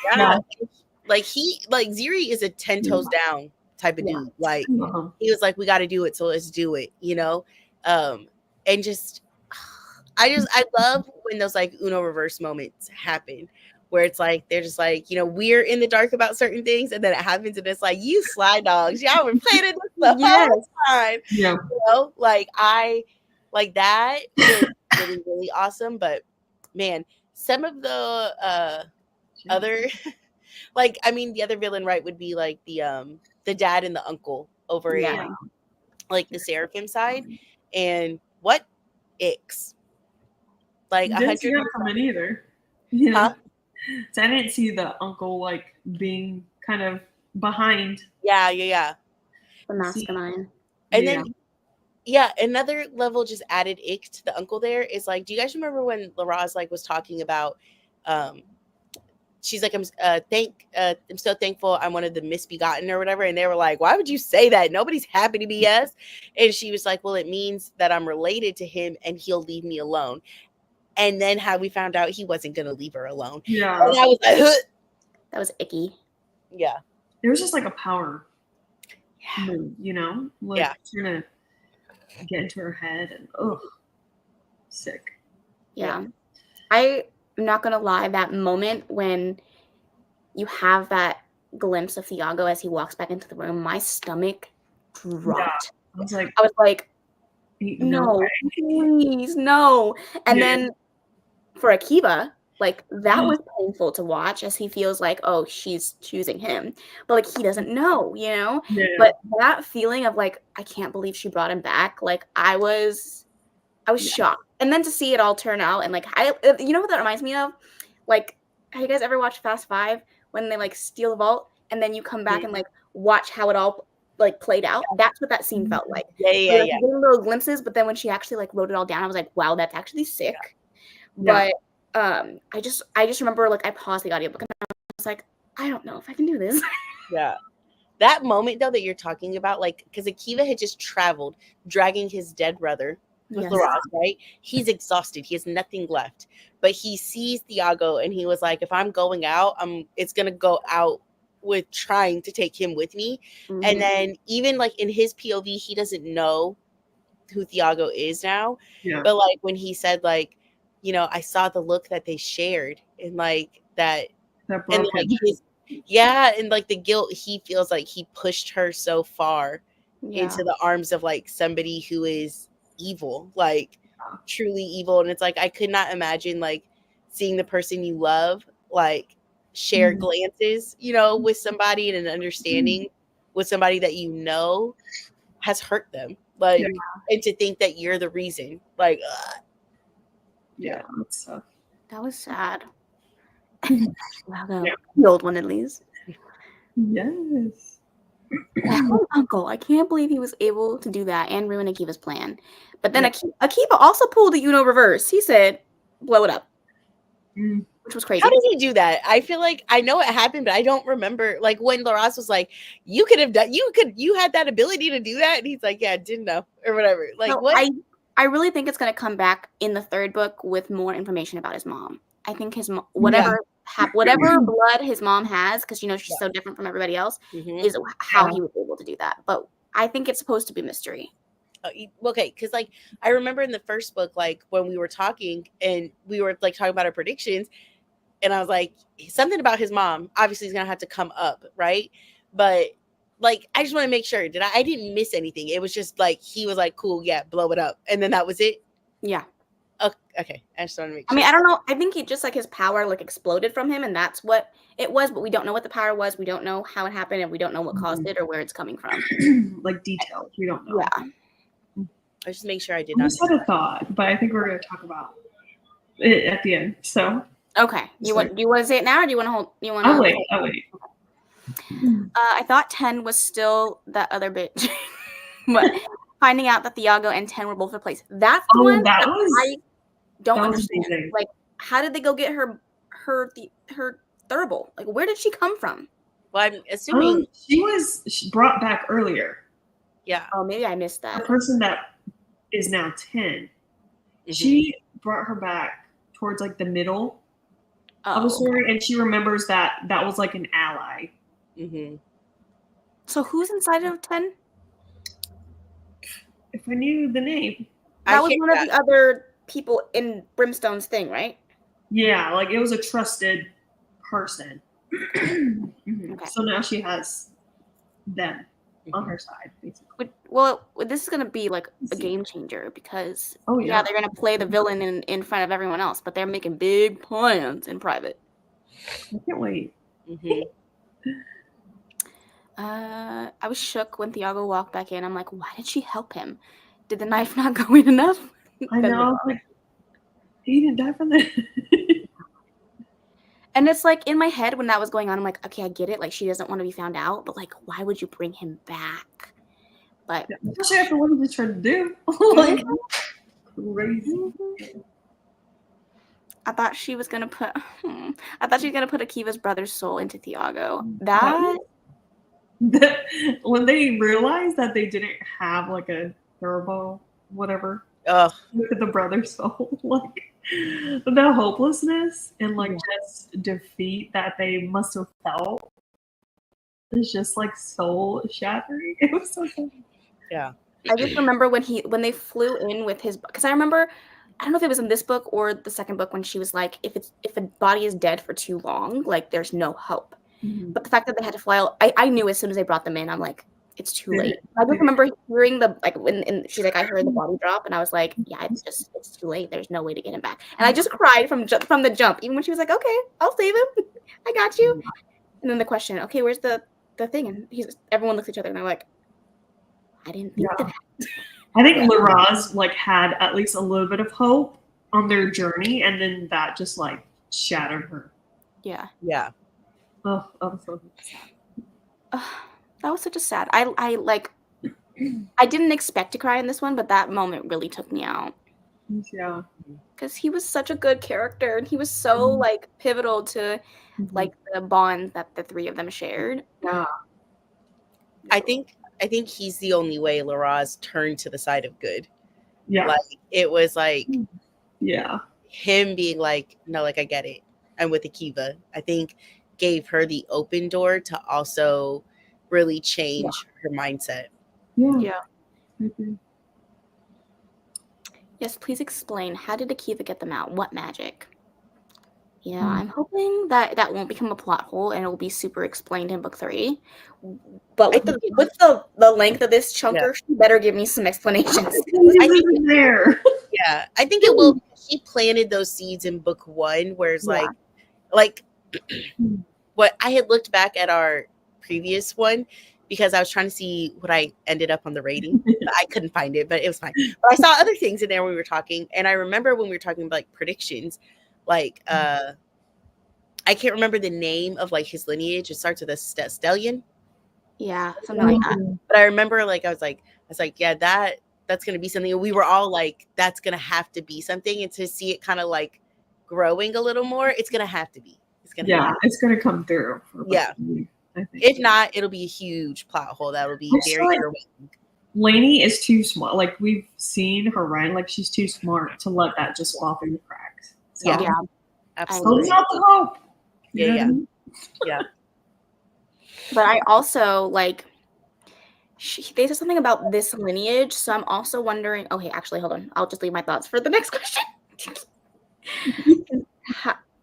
Speaker 3: Yeah. Like Ziri is a 10 toes down type of dude. Like he was like, we got to do it, so let's do it, you know? And just I love when those like Uno reverse moments happen where it's like they're just like, you know, we're in the dark about certain things, and then it happens and it's like, you sly dogs, y'all were playing this the whole time.
Speaker 2: Yeah.
Speaker 3: You know, like I like that was really, really awesome. But man, some of the other like I mean the other villain, right, would be like the dad and the uncle over in like the Seraphim side. And what icks. Like
Speaker 2: didn't see that coming either. You know? So I didn't see the uncle like being kind of behind.
Speaker 3: Yeah.
Speaker 1: The mastermind.
Speaker 3: And then another level just added ick to the uncle there is like, do you guys remember when Laraz like was talking about she's like, I'm so thankful I'm one of the misbegotten or whatever, and they were like, why would you say that? Nobody's happy to be us. And she was like, well, it means that I'm related to him and he'll leave me alone. And then how we found out he wasn't gonna leave her alone.
Speaker 2: Yeah.
Speaker 3: And I was like, huh.
Speaker 1: That was icky.
Speaker 3: Yeah.
Speaker 2: It was just like a power move, you know? Like trying to get into her head and sick.
Speaker 1: Yeah. I'm not gonna lie, that moment when you have that glimpse of Iago as he walks back into the room, my stomach dropped.
Speaker 2: I was like,
Speaker 1: no, please, no. And then for Akiva, like that was painful to watch as he feels like, oh, she's choosing him. But like he doesn't know, you know?
Speaker 2: Yeah.
Speaker 1: But that feeling of like, I can't believe she brought him back. Like I was shocked. And then to see it all turn out and like you know what that reminds me of? Like, have you guys ever watched Fast 5 when they like steal the vault and then you come back and like watch how it all like played out? That's what that scene felt like.
Speaker 3: Yeah.
Speaker 1: Getting little glimpses, but then when she actually like wrote it all down, I was like, wow, that's actually sick. But I just remember like I paused the audiobook and I was like, I don't know if I can do this.
Speaker 3: Yeah. That moment though that you're talking about, like, because Akiva had just traveled, dragging his dead brother with
Speaker 1: Yes.
Speaker 3: Laraz, right? He's exhausted. He has nothing left. But he sees Thiago and he was like, if I'm going out, it's gonna go out with trying to take him with me.
Speaker 1: Mhm.
Speaker 3: And then even like in his POV, he doesn't know who Thiago is now.
Speaker 2: Yeah.
Speaker 3: But like when he said, like, you know, I saw the look that they shared and like that
Speaker 2: That
Speaker 3: and
Speaker 2: broke
Speaker 3: like
Speaker 2: him.
Speaker 3: his and like the guilt, he feels like he pushed her so far
Speaker 1: Yeah.
Speaker 3: into the arms of like somebody who is evil, like truly evil. And it's like I could not imagine like seeing the person you love like share glances, you know, with somebody and an understanding with somebody that you know has hurt them. Like and to think that you're the reason. Like
Speaker 2: Yeah, that's tough.
Speaker 1: That was sad. Wow,
Speaker 2: Yeah.
Speaker 1: the old one at least.
Speaker 2: Yes.
Speaker 1: That uncle, I can't believe he was able to do that and ruin Akiva's plan. But then Akiva also pulled the Uno reverse. He said, blow it up. Which was crazy.
Speaker 3: How did he do that? I feel like I know it happened, but I don't remember. Like when Laraz was like, "You could have done. You had that ability to do that," and he's like, "Yeah, I didn't know or whatever." Like
Speaker 1: So
Speaker 3: what?
Speaker 1: I really think it's going to come back in the third book with more information about his mom. I think his whatever blood his mom has, because you know she's so different from everybody else, is how he was able to do that. But I think it's supposed to be mystery.
Speaker 3: Okay, because like I remember in the first book, like when we were talking and we were like talking about our predictions, and I was like, something about his mom obviously is gonna have to come up, right? But like I just want to make sure that I didn't miss anything. It was just like he was like, cool, yeah, blow it up, and then that was it.
Speaker 1: Yeah.
Speaker 3: Okay. I just want to make sure.
Speaker 1: I mean, I don't know. I think he just like his power like exploded from him, and that's what it was. But we don't know what the power was. We don't know how it happened, and we don't know what caused it or where it's coming from.
Speaker 2: Like details, we don't know.
Speaker 1: Yeah.
Speaker 3: I just make sure I did
Speaker 2: I
Speaker 3: not.
Speaker 2: just had a thought, but I think we're going to talk about it at the end. So
Speaker 1: okay, do you want to say it now, or do you want to hold? You want?
Speaker 2: I'll wait.
Speaker 1: I thought 10 was still that other bitch, but finding out that Thiago and 10 were both replaced. That's the one that I don't understand.
Speaker 2: Amazing.
Speaker 1: Like, how did they go get her thurible? Like, where did she come from?
Speaker 3: Well, I'm assuming
Speaker 2: she was brought back earlier.
Speaker 3: Yeah.
Speaker 1: Oh, maybe I missed that.
Speaker 2: The person that is now 10, she brought her back towards like the middle of the story, and she remembers that was like an ally.
Speaker 1: So who's inside of 10?
Speaker 2: If I knew the name.
Speaker 1: That was one of the other people in Brimstone's thing, right?
Speaker 2: Yeah, like it was a trusted person.
Speaker 1: Okay.
Speaker 2: So now she has them on her side, basically.
Speaker 1: Well, this is going to be like a game changer because they're going to play the villain in front of everyone else, but they're making big plans in private.
Speaker 2: I can't wait.
Speaker 1: I was shook when Thiago walked back in. I'm like, why did she help him? Did the knife not go in enough?
Speaker 2: I know. Like, he didn't die from that.
Speaker 1: And it's like in my head when that was going on, I'm like, okay, I get it. Like she doesn't want to be found out, but like, why would you bring him back? But
Speaker 2: especially after what he was trying to do. Like crazy.
Speaker 1: I thought she was gonna put Akiva's brother's soul into Thiago.
Speaker 2: When they realized that they didn't have like a turbo, whatever. Look at the brother's soul, like the hopelessness and like just defeat that they must have felt is just like soul shattering. It was so funny.
Speaker 3: Yeah.
Speaker 1: I just remember when they flew in with his, because I remember, I don't know if it was in this book or the second book when she was like, if a body is dead for too long, like there's no hope. But the fact that they had to fly out, I knew as soon as they brought them in, I'm like, it's too late. I just remember hearing the like when she's like, I heard the body drop, and I was like, yeah, it's too late. There's no way to get him back. And I just cried from the jump, even when she was like, okay, I'll save him. I got you. And then the question, okay, where's the thing? And everyone looks at each other and they're like, I didn't think that.
Speaker 2: I think Laraz like had at least a little bit of hope on their journey, and then that just like shattered her.
Speaker 1: Yeah.
Speaker 3: Yeah.
Speaker 2: Oh, I'm so sad.
Speaker 1: That was such a sad. I didn't expect to cry in this one, but that moment really took me out.
Speaker 2: Yeah.
Speaker 1: Because he was such a good character, and he was so like pivotal to like the bond that the three of them shared.
Speaker 2: Yeah.
Speaker 3: I think he's the only way Laraz turned to the side of good.
Speaker 2: Yeah.
Speaker 3: Like it was like
Speaker 2: Yeah.
Speaker 3: him being like, no, like I get it. I'm with Akiva. I think gave her the open door to also really change her mindset.
Speaker 2: Yeah.
Speaker 1: Yeah. Yes, please explain. How did Akiva get them out? What magic? Yeah, I'm hoping that that won't become a plot hole and it will be super explained in book 3. But with the length of this chunker, she better give me some explanations.
Speaker 2: I think there.
Speaker 3: Yeah, I think it will. She planted those seeds in book 1, whereas like what I had looked back at our previous one because I was trying to see what I ended up on the rating. But I couldn't find it, but it was fine. But I saw other things in there when we were talking, and I remember when we were talking about like predictions, like I can't remember the name of like his lineage. It starts with a stallion.
Speaker 1: Yeah, something like that.
Speaker 3: But I remember like I was like, yeah, that's gonna be something. And we were all like, that's gonna have to be something. And to see it kind of like growing a little more, it's gonna have to be.
Speaker 2: It's gonna come through.
Speaker 3: Yeah. I think. If not, it'll be a huge plot hole that will be very overwhelming.
Speaker 2: Laini is too smart. Like we've seen her write, like she's too smart to let that just fall through the cracks. So,
Speaker 3: yeah, absolutely.
Speaker 2: Not the hope.
Speaker 3: Yeah.
Speaker 1: But I also like. They said something about this lineage, so I'm also wondering. Oh, hey, actually, hold on. I'll just leave my thoughts for the next question.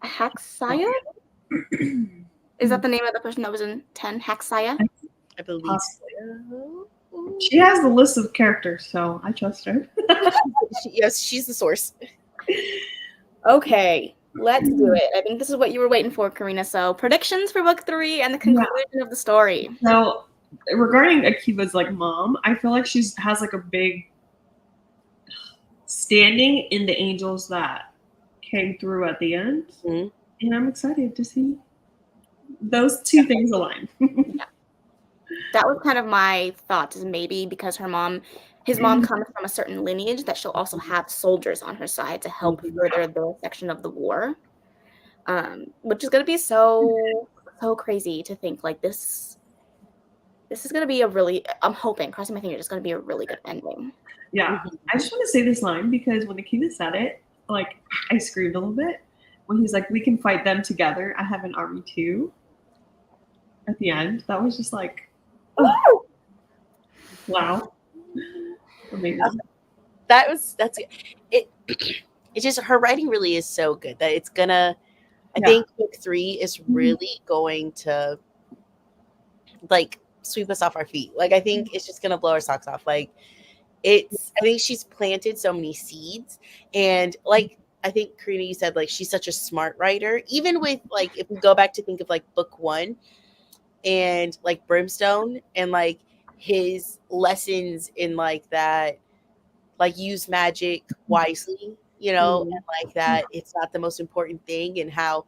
Speaker 1: Haxaya? Is that the name of the person that was in 10? Haxaya?
Speaker 3: I believe
Speaker 2: so. She has the list of characters, so I trust her.
Speaker 3: Yes, she's the source.
Speaker 1: Okay, let's do it. I think this is what you were waiting for, Karina. So, predictions for book 3 and the conclusion of the story.
Speaker 2: So, regarding Akiva's like mom, I feel like she's has like a big standing in the angels that came through at the end, and I'm excited to see those two things align.
Speaker 1: That was kind of my thoughts, is maybe because his mom comes from a certain lineage, that she'll also have soldiers on her side to help further the section of the war, which is going to be so crazy to think like this is going to be a really, I'm hoping, crossing my fingers, it's going to be a really good ending.
Speaker 2: Yeah. I just want to say this line because when Akiva said it, like I screamed a little bit when he's like, we can fight them together. I have an army too. At the end, that was just like, oh, wow. Amazing.
Speaker 3: That's it. It's just her writing really is so good that it's gonna. I think book 3 is really going to like sweep us off our feet. Like I think it's just gonna blow our socks off. Like I think she's planted so many seeds, and like I think Karina, you said like she's such a smart writer. Even with like if we go back to think of like book 1 and like Brimstone and like his lessons in like that, like use magic wisely, and like that it's not the most important thing, and how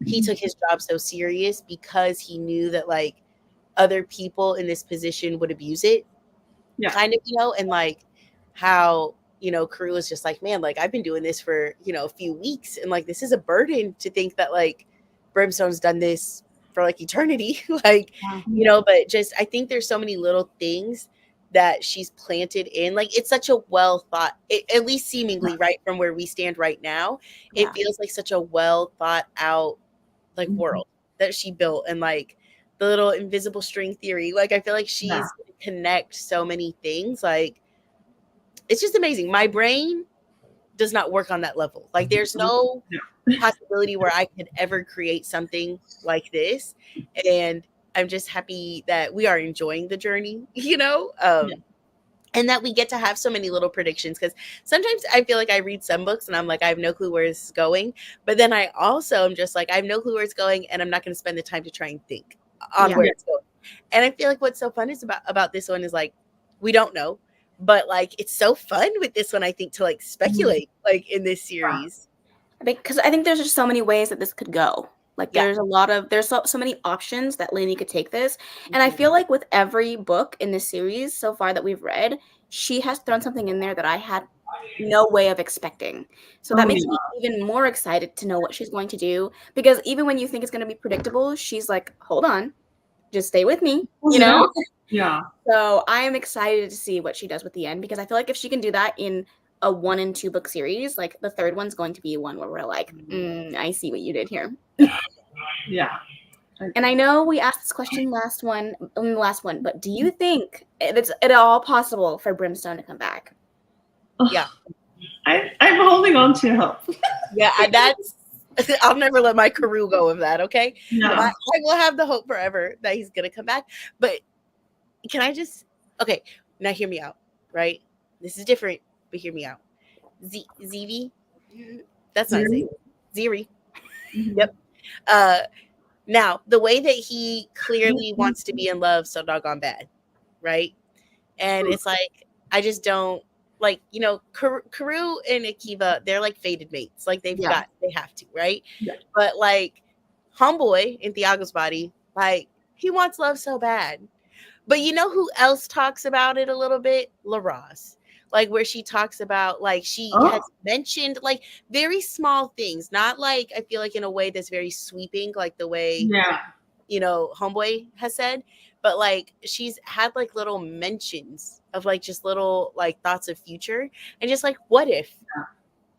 Speaker 3: he took his job so serious because he knew that like other people in this position would abuse it. Kind of, and like how, Carew was just like, man, like I've been doing this for, a few weeks, and like this is a burden to think that like Brimstone's done this for like eternity. Like, but just I think there's so many little things that she's planted in. Like it's such a well thought, at least seemingly right from where we stand right now, it feels like such a well thought out like world that she built, and like the little invisible string theory. Like I feel like she's connect so many things. Like it's just amazing. My brain does not work on that level. Like there's no possibility where I could ever create something like this. And I'm just happy that we are enjoying the journey, and that we get to have so many little predictions. Because sometimes I feel like I read some books and I'm like, I have no clue where this is going. But then I also am just like, I have no clue where it's going, and I'm not going to spend the time to try and think on where it's going. And I feel like what's so fun is about this one is like, we don't know, but like, it's so fun with this one, I think, to like speculate like in this series.
Speaker 1: Because I think there's just so many ways that this could go. Like there's so many options that Laini could take this. And I feel like with every book in this series so far that we've read, she has thrown something in there that I had no way of expecting. So that makes me even more excited to know what she's going to do, because even when you think it's going to be predictable, she's like, hold on, just stay with me, you know?
Speaker 2: Yeah.
Speaker 1: So I am excited to see what she does with the end, because I feel like if she can do that in a 1 and 2 book series, like the third one's going to be one where we're like, I see what you did here.
Speaker 2: Yeah.
Speaker 1: And I know we asked this question in the last one, but do you think it's at all possible for Brimstone to come back?
Speaker 3: Yeah.
Speaker 2: I'm holding on to hope.
Speaker 3: Yeah, that's I'll never let my Carew go of that, okay?
Speaker 2: Yeah.
Speaker 3: I will have the hope forever that he's gonna come back. But can I just okay, now hear me out, right? This is different, but hear me out. Zv? That's not Ziri. Ziri. Yep. Now, the way that he clearly wants to be in love so doggone bad, right? And it's like, I just don't like, you know, Carew and Akiva, they're like fated mates. Like they have to, right?
Speaker 2: Yeah.
Speaker 3: But like Homeboy in Thiago's body, like he wants love so bad. But you know who else talks about it a little bit? LaRosse. Like where she talks about, like she has mentioned like very small things, not like I feel like in a way that's very sweeping, like the way you know Homeboy has said, but like she's had like little mentions of like just little like thoughts of future and just like what if,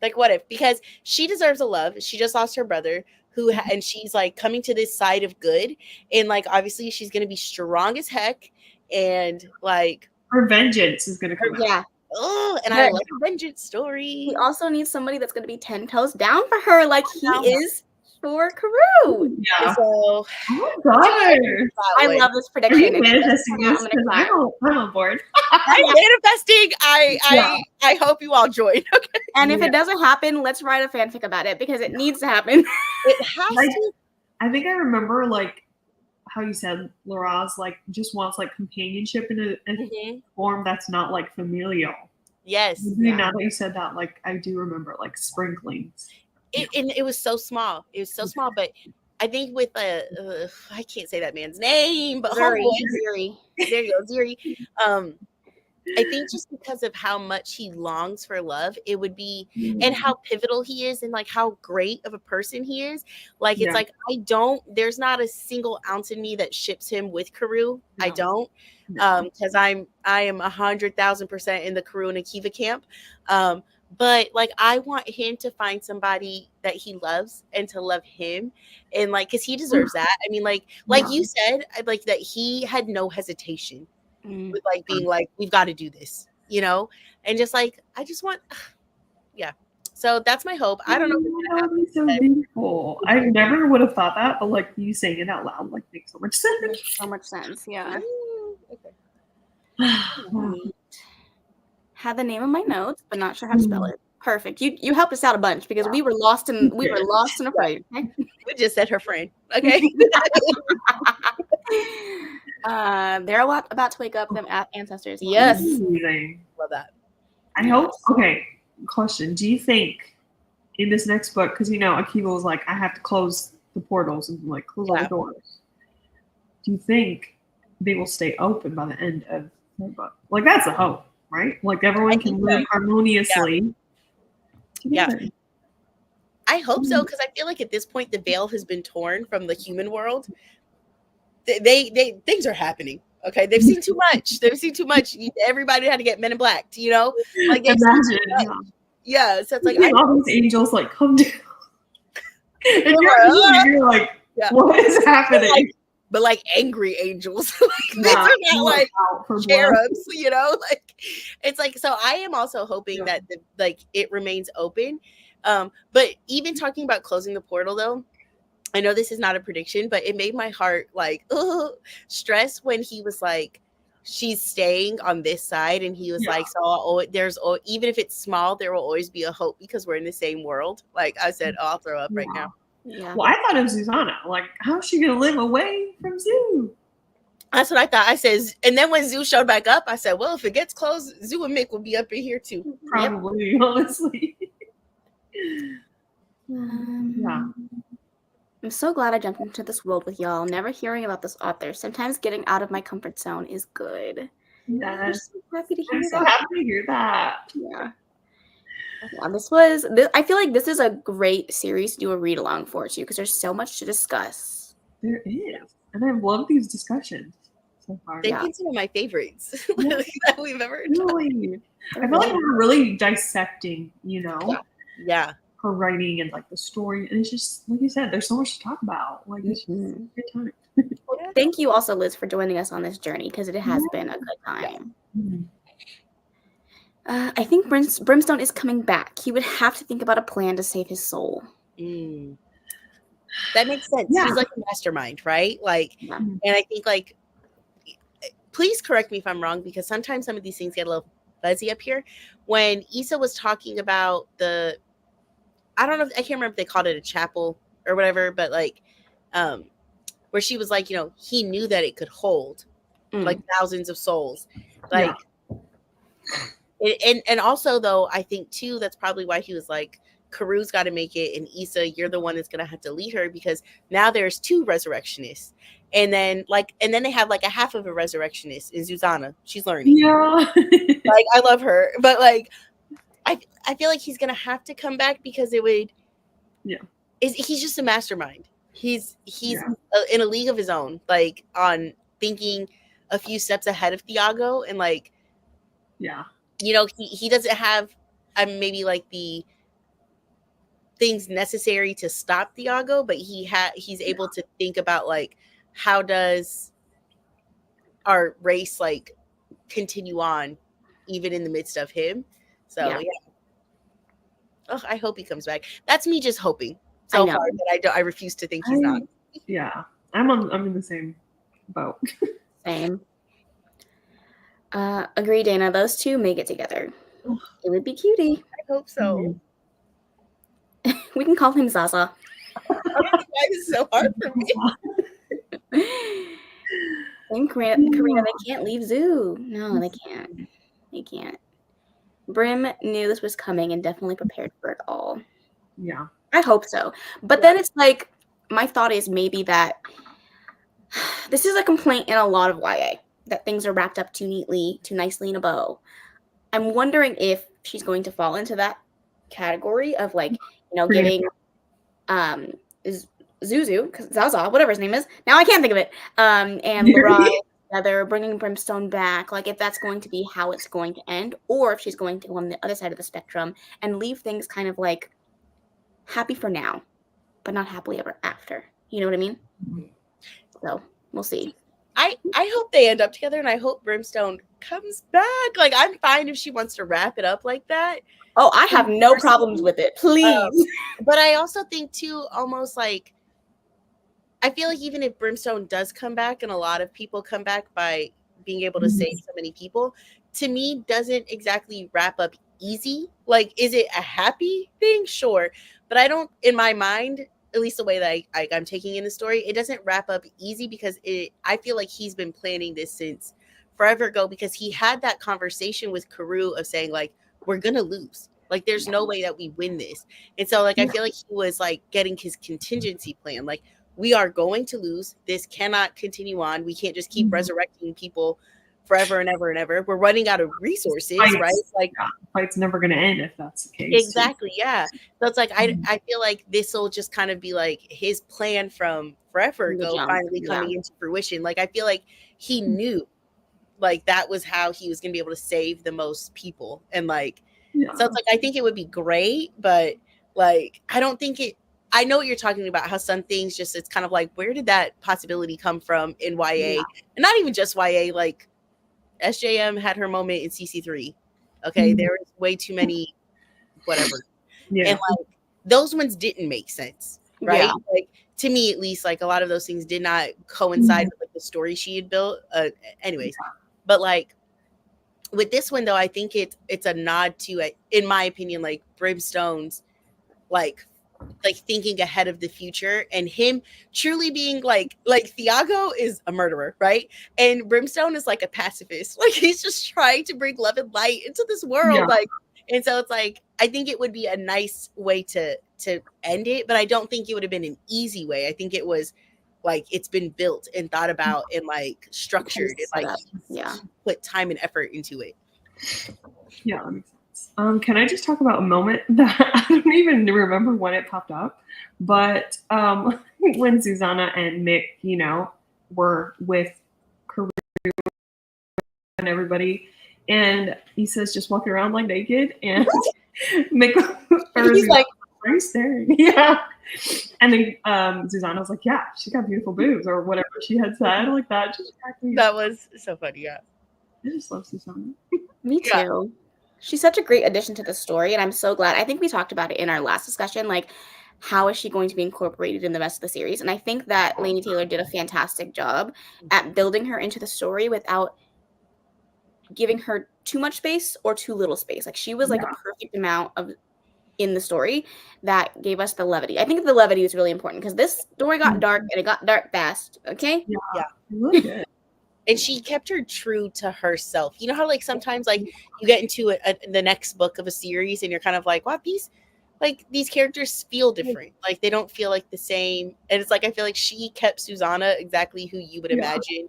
Speaker 3: like what if, because she deserves a love. She just lost her brother and she's like coming to this side of good, and like obviously she's gonna be strong as heck, and like
Speaker 2: her vengeance is gonna come out.
Speaker 3: Oh, and I love a vengeance story.
Speaker 1: We also need somebody that's going to be 10 toes down for her, like he is for Carew.
Speaker 2: Yeah.
Speaker 3: So,
Speaker 2: oh my god,
Speaker 1: I love this prediction.
Speaker 2: Are you manifesting this? I'm on board.
Speaker 3: I'm manifesting. I hope you all join. Okay.
Speaker 1: And if it doesn't happen, let's write a fanfic about it, because it needs to happen.
Speaker 3: It has to.
Speaker 2: I think I remember like how you said LaRosse like just wants like companionship in a form that's not like familial.
Speaker 3: Yes.
Speaker 2: Now that you said that, like I do remember like sprinklings.
Speaker 3: And it was so small. It was so small, but I think with I can't say that man's name, but
Speaker 1: Ziri.
Speaker 3: There you go, Ziri. I think just because of how much he longs for love, it would be, and how pivotal he is, and like how great of a person he is. Like it's like there's not a single ounce in me that ships him with Carew. No. I don't, because I am 100,000% in the Carew and Akiva camp. But like I want him to find somebody that he loves and to love him, and like because he deserves that. I mean, like you said, like that he had no hesitation with like being like, we've got to do this, you know, and just like I just want, so that's my hope. I don't know.
Speaker 2: That would be so beautiful. I never would have thought that, but like you saying it out loud like makes so much sense.
Speaker 1: Makes so much sense. Yeah. Had the name of my notes, but not sure how to spell it. Perfect. You helped us out a bunch, because we were lost and afraid. Okay?
Speaker 3: We just said her friend. Okay.
Speaker 1: They're about to wake up, them ancestors.
Speaker 3: Yes.
Speaker 2: Amazing.
Speaker 3: Love that.
Speaker 2: I hope. Okay. Question. Do you think in this next book, because you know Akiva was like, I have to close the portals and like close all the doors. Do you think they will stay open by the end of the book? Like that's a hope, right? Like everyone can live harmoniously.
Speaker 3: Yeah. I hope so, because I feel like at this point the veil has been torn from the human world. They things are happening. Okay, they've seen too much. Everybody had to get Men in Black. You know, like imagine. Yeah, so it's like
Speaker 2: all these angels like come down. And you're like, what is happening?
Speaker 3: But like angry angels, these are not like cherubs. You know, like it's like. So I am also hoping that it remains open. But even talking about closing the portal, though. I know this is not a prediction, but it made my heart like stress when he was like, she's staying on this side. And he was like, so even if it's small, there will always be a hope because we're in the same world. Like I said, I'll throw up right now.
Speaker 1: Yeah.
Speaker 2: Well, I thought it was Susanna. Like, how's she going to live away from Zoo?
Speaker 3: That's what I thought. I said, and then when Zoo showed back up, I said, well, if it gets closed, Zoo and Mick will be up in here too.
Speaker 2: Probably, honestly.
Speaker 1: Yeah. I'm so glad I jumped into this world with y'all. Never hearing about this author. Sometimes getting out of my comfort zone is good.
Speaker 2: Yes.
Speaker 1: happy to hear
Speaker 2: I'm so
Speaker 1: that.
Speaker 2: happy to hear that.
Speaker 1: Yeah. I feel like this is a great series to do a read along for too, because there's so much to discuss.
Speaker 2: There is. And I've loved these discussions so far.
Speaker 3: They've
Speaker 1: Yeah.
Speaker 3: been some of my favorites
Speaker 2: Yeah.
Speaker 3: that we've ever done.
Speaker 2: Really.
Speaker 1: They're
Speaker 2: I feel like
Speaker 1: really-
Speaker 2: we're really dissecting,
Speaker 3: Yeah.
Speaker 2: her writing and like the story. And it's just, like you said, there's so much to talk about. Like, it's just a
Speaker 1: Mhm.
Speaker 2: good time.
Speaker 1: Thank you also, Liz, for joining us on this journey, because it has been a good time.
Speaker 2: Mhm.
Speaker 1: I think Brimstone is coming back. He would have to think about a plan to save his soul.
Speaker 3: Mm. That makes sense.
Speaker 2: Yeah.
Speaker 3: He's like a mastermind, right? Like,
Speaker 1: Yeah.
Speaker 3: and I think like, please correct me if I'm wrong, because sometimes some of these things get a little fuzzy up here. When Issa was talking about I don't know, I can't remember if they called it a chapel or whatever, but like, where she was like, he knew that it could hold like thousands of souls, like. And also though, I think too, that's probably why he was like, Karu's got to make it, and Issa, you're the one that's gonna have to lead her, because now there's 2 resurrectionists, and then they have like a half of a resurrectionist in Susanna. She's learning.
Speaker 2: Yeah.
Speaker 3: Like, I love her, but like, I feel like he's gonna have to come back, because it would.
Speaker 2: Yeah.
Speaker 3: He's just a mastermind. He's in a league of his own, like on thinking a few steps ahead of Thiago, and like.
Speaker 2: Yeah.
Speaker 3: He doesn't have maybe like the things necessary to stop Thiago, but he's able to think about like, how does our race like continue on even in the midst of him. So yeah. Oh, I hope he comes back. That's me just hoping so far that I refuse to think he's not.
Speaker 2: Yeah. I'm in the same boat.
Speaker 1: Same. Agree, Dana. Those 2 make it together. It would be cutie.
Speaker 3: I hope so.
Speaker 1: We can call him Zaza.
Speaker 3: That is so hard for me.
Speaker 1: And Karina, they can't leave Zoo. No, they can't. They can't. Brim knew this was coming and definitely prepared for it all.
Speaker 2: Yeah.
Speaker 1: I hope so. But then it's like, my thought is maybe that this is a complaint in a lot of YA, that things are wrapped up too neatly, too nicely in a bow. I'm wondering if she's going to fall into that category of like, giving Zuzu, Zaza, whatever his name is. Now I can't think of it. And Lerai together, bringing Brimstone back. Like, if that's going to be how it's going to end, or if she's going to go on the other side of the spectrum and leave things kind of like happy for now, but not happily ever after. You know what I mean? So we'll see.
Speaker 3: I hope they end up together, and I hope Brimstone comes back. Like, I'm fine if she wants to wrap it up like that.
Speaker 1: Oh, I have no problems with it. Please.
Speaker 3: But I also think too, almost like, I feel like even if Brimstone does come back, and a lot of people come back by being able to save so many people, to me doesn't exactly wrap up easy. Like, is it a happy thing? Sure. But I don't, in my mind, at least the way that I'm taking in the story, it doesn't wrap up easy, because I feel like he's been planning this since forever ago, because he had that conversation with Karu of saying like, we're going to lose. Like, there's no way that we win this. And so like, I feel like he was like getting his contingency plan. Like, we are going to lose. This cannot continue on. We can't just keep resurrecting people forever and ever and ever. We're running out of resources, right? Like,
Speaker 2: the fight's never going to end if that's the case.
Speaker 3: Exactly. Yeah. So it's like, I feel like this will just kind of be like his plan from forever ago finally coming into fruition. Like, I feel like he knew like that was how he was going to be able to save the most people. And like, so it's like, I think it would be great, but like, I don't think I know what you're talking about, how some things just, it's kind of like, where did that possibility come from in YA? And not even just YA, like SJM had her moment in CC3. Okay. There was way too many, whatever. And like, those ones didn't make sense. Right. Like, to me, at least, like a lot of those things did not coincide with like the story she had built. Anyways, but like with this one though, I think it's a nod to, in my opinion, like Brimstone's like thinking ahead of the future, and him truly being like Thiago is a murderer, right? And Brimstone is like a pacifist. Like, he's just trying to bring love and light into this world. Like, and so it's like, I think it would be a nice way to end it, but I don't think it would have been an easy way. I think it was like, it's been built and thought about and like structured and like put time and effort into it.
Speaker 2: Yeah, that makes sense. Can I just talk about a moment that I don't even remember when it popped up, but when Susanna and Mick, were with Karoo and everybody, and he says just walking around like naked, and Mick or
Speaker 3: He's like,
Speaker 2: "Why are you staring?" Yeah, and then Susanna was like, "Yeah, she got beautiful boobs," or whatever she had said, like that. Just cracked me up.
Speaker 3: that was so funny. Yeah.
Speaker 2: I just love Susanna.
Speaker 1: Me too.
Speaker 3: Yeah.
Speaker 1: She's such a great addition to the story, and I'm so glad. I think we talked about it in our last discussion, like how is she going to be incorporated in the rest of the series? And I think that Laini Taylor did a fantastic job at building her into the story without giving her too much space or too little space. Like she was like a perfect amount of in the story that gave us the levity. I think the levity is really important because this story got dark and it got dark fast. Okay.
Speaker 2: Yeah, really good.
Speaker 3: And she kept her true to herself. You know how like sometimes like you get into the next book of a series and you're kind of like, wow, these characters feel different. Like they don't feel like the same. And it's like I feel like she kept Susanna exactly who you would imagine.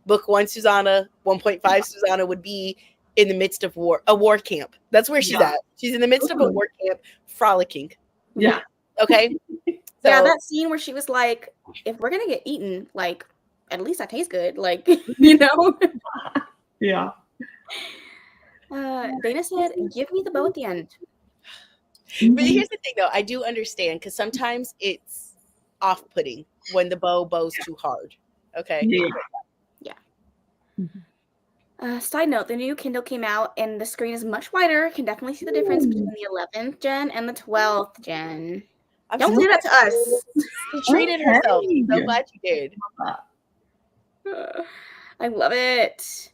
Speaker 3: Book 1 Susanna, 1.5 Susanna would be in the midst of a war camp. That's where she's at. She's in the midst of a war camp, frolicking.
Speaker 2: Yeah.
Speaker 3: Okay.
Speaker 1: Yeah, that scene where she was like, if we're gonna get eaten, like at least I taste good. Like,
Speaker 2: Yeah.
Speaker 1: Dana said, give me the bow at the end.
Speaker 3: But here's the thing, though. I do understand because sometimes it's off-putting when the bows too hard. Okay.
Speaker 1: Yeah. Side note: the new Kindle came out, and the screen is much wider. Can definitely see the difference between the 11th gen and the 12th gen. Don't do that to us.
Speaker 3: She treated herself. I'm so glad you did.
Speaker 1: I love it.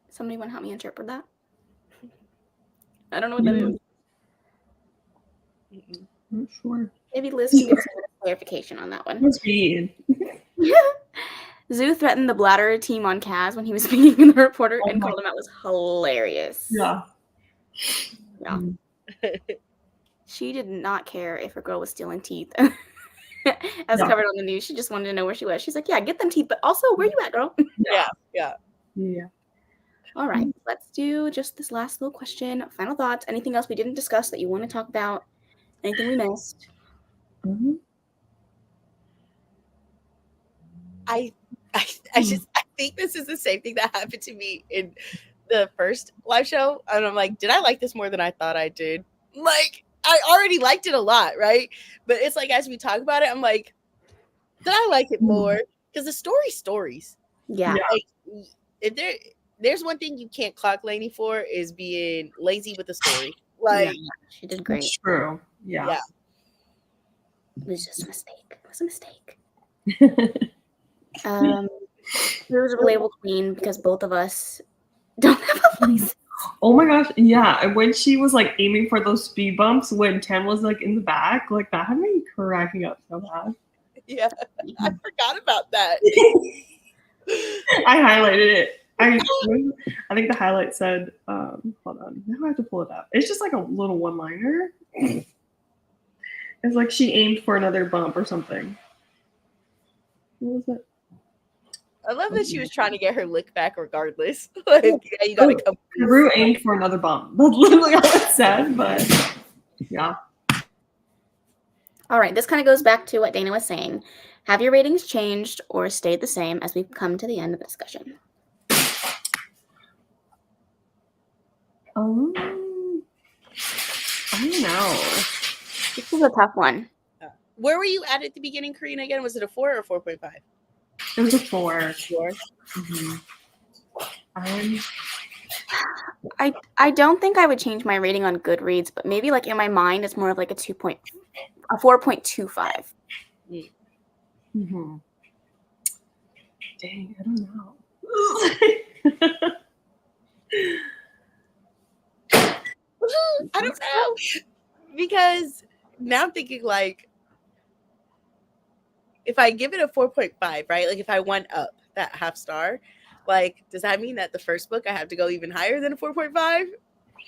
Speaker 1: Somebody want to help me interpret that? I don't know what that is.
Speaker 2: Not sure.
Speaker 1: Maybe Liz can give us a clarification on that one.
Speaker 2: Must be.
Speaker 1: Zoo threatened the bladder team on Kaz when he was speaking to the reporter and called him out. Was hilarious.
Speaker 2: Yeah.
Speaker 1: Yeah. She did not care if her girl was stealing teeth. As covered on the news, she just wanted to know where she was. She's like, yeah, get them teeth, but also where you at, girl?
Speaker 3: Yeah.
Speaker 1: All right, let's do just this last little question. Final thoughts. Anything else we didn't discuss that you want to talk about? Anything we missed?
Speaker 3: I think this is the same thing that happened to me in the first live show. And I'm like, did I like this more than I thought I did? Like, I already liked it a lot, right? But it's like, as we talk about it, I'm like, did I like it more? Because the stories.
Speaker 1: Yeah.
Speaker 3: Like, if there's one thing you can't clock Laini for is being lazy with the story. Like,
Speaker 1: she did great.
Speaker 2: That's true. Yeah.
Speaker 1: It was just a mistake. It was a mistake. There was a relatable queen because both of us don't have a voice.
Speaker 2: Oh my gosh, yeah. And when she was like aiming for those speed bumps when Ten was like in the back, like that had me cracking up so bad.
Speaker 3: Yeah, I forgot about that.
Speaker 2: I highlighted it. I think the highlight said, hold on, now I have to pull it up. It's just like a little one-liner. It's like she aimed for another bump or something. What was it?
Speaker 3: I love that she was trying to get her lick back regardless. Like, yeah, you gotta come.
Speaker 2: Karoo aimed for another bump. That's literally all it said, but yeah.
Speaker 1: All right, this kind of goes back to what Dana was saying. Have your ratings changed or stayed the same as we come to the end of the discussion?
Speaker 2: I don't know.
Speaker 1: This is a tough one.
Speaker 3: Where were you at the beginning, Karina, again? Was it a 4 or 4.5?
Speaker 2: It was a 4.
Speaker 3: 4.
Speaker 1: I don't think I would change my rating on Goodreads, but maybe like in my mind, it's more of like a 4.25.
Speaker 2: Dang, I don't know.
Speaker 3: I don't know. Because now I'm thinking like, if I give it a 4.5, right? Like if I went up that half star, like, does that mean that the first book I have to go even higher than a 4.5? I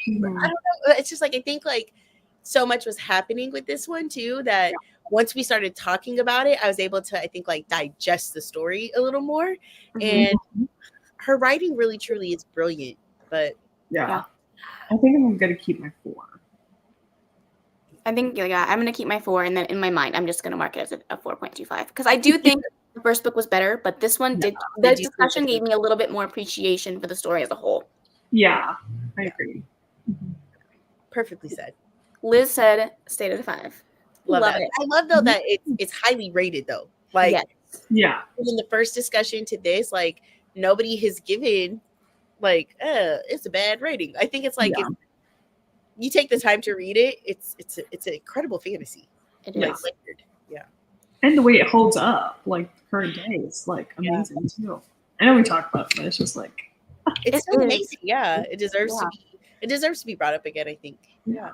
Speaker 3: don't know. It's just like, I think like so much was happening with this one too, that once we started talking about it, I was able to, I think, like digest the story a little more. And her writing really truly is brilliant. But
Speaker 2: yeah. I think I'm gonna keep my 4.
Speaker 1: I think I'm gonna keep my 4, and then in my mind, I'm just gonna mark it as a 4.25 because I do think the first book was better, but this one did. The discussion gave me a little bit more appreciation for the story as a whole.
Speaker 2: Yeah, I agree.
Speaker 3: Perfectly said.
Speaker 1: Liz said, "Stay at a 5."
Speaker 3: Love
Speaker 1: Love
Speaker 3: that.
Speaker 1: it.
Speaker 3: I love though that it's highly rated though. Like
Speaker 1: Yes.
Speaker 2: Yeah,
Speaker 3: in the first discussion to this, like nobody has given like it's a bad rating. I think it's like if you take the time to read it, it's an incredible fantasy.
Speaker 1: It
Speaker 3: Like
Speaker 1: is.
Speaker 3: layered. Yeah.
Speaker 2: and the way it holds up, like current day, is like amazing too. I know we talked about it, but it's just like
Speaker 3: It's
Speaker 1: It
Speaker 3: so
Speaker 1: is.
Speaker 3: amazing. Yeah. It deserves
Speaker 1: Yeah.
Speaker 3: it deserves to be brought up again, I think. Yeah.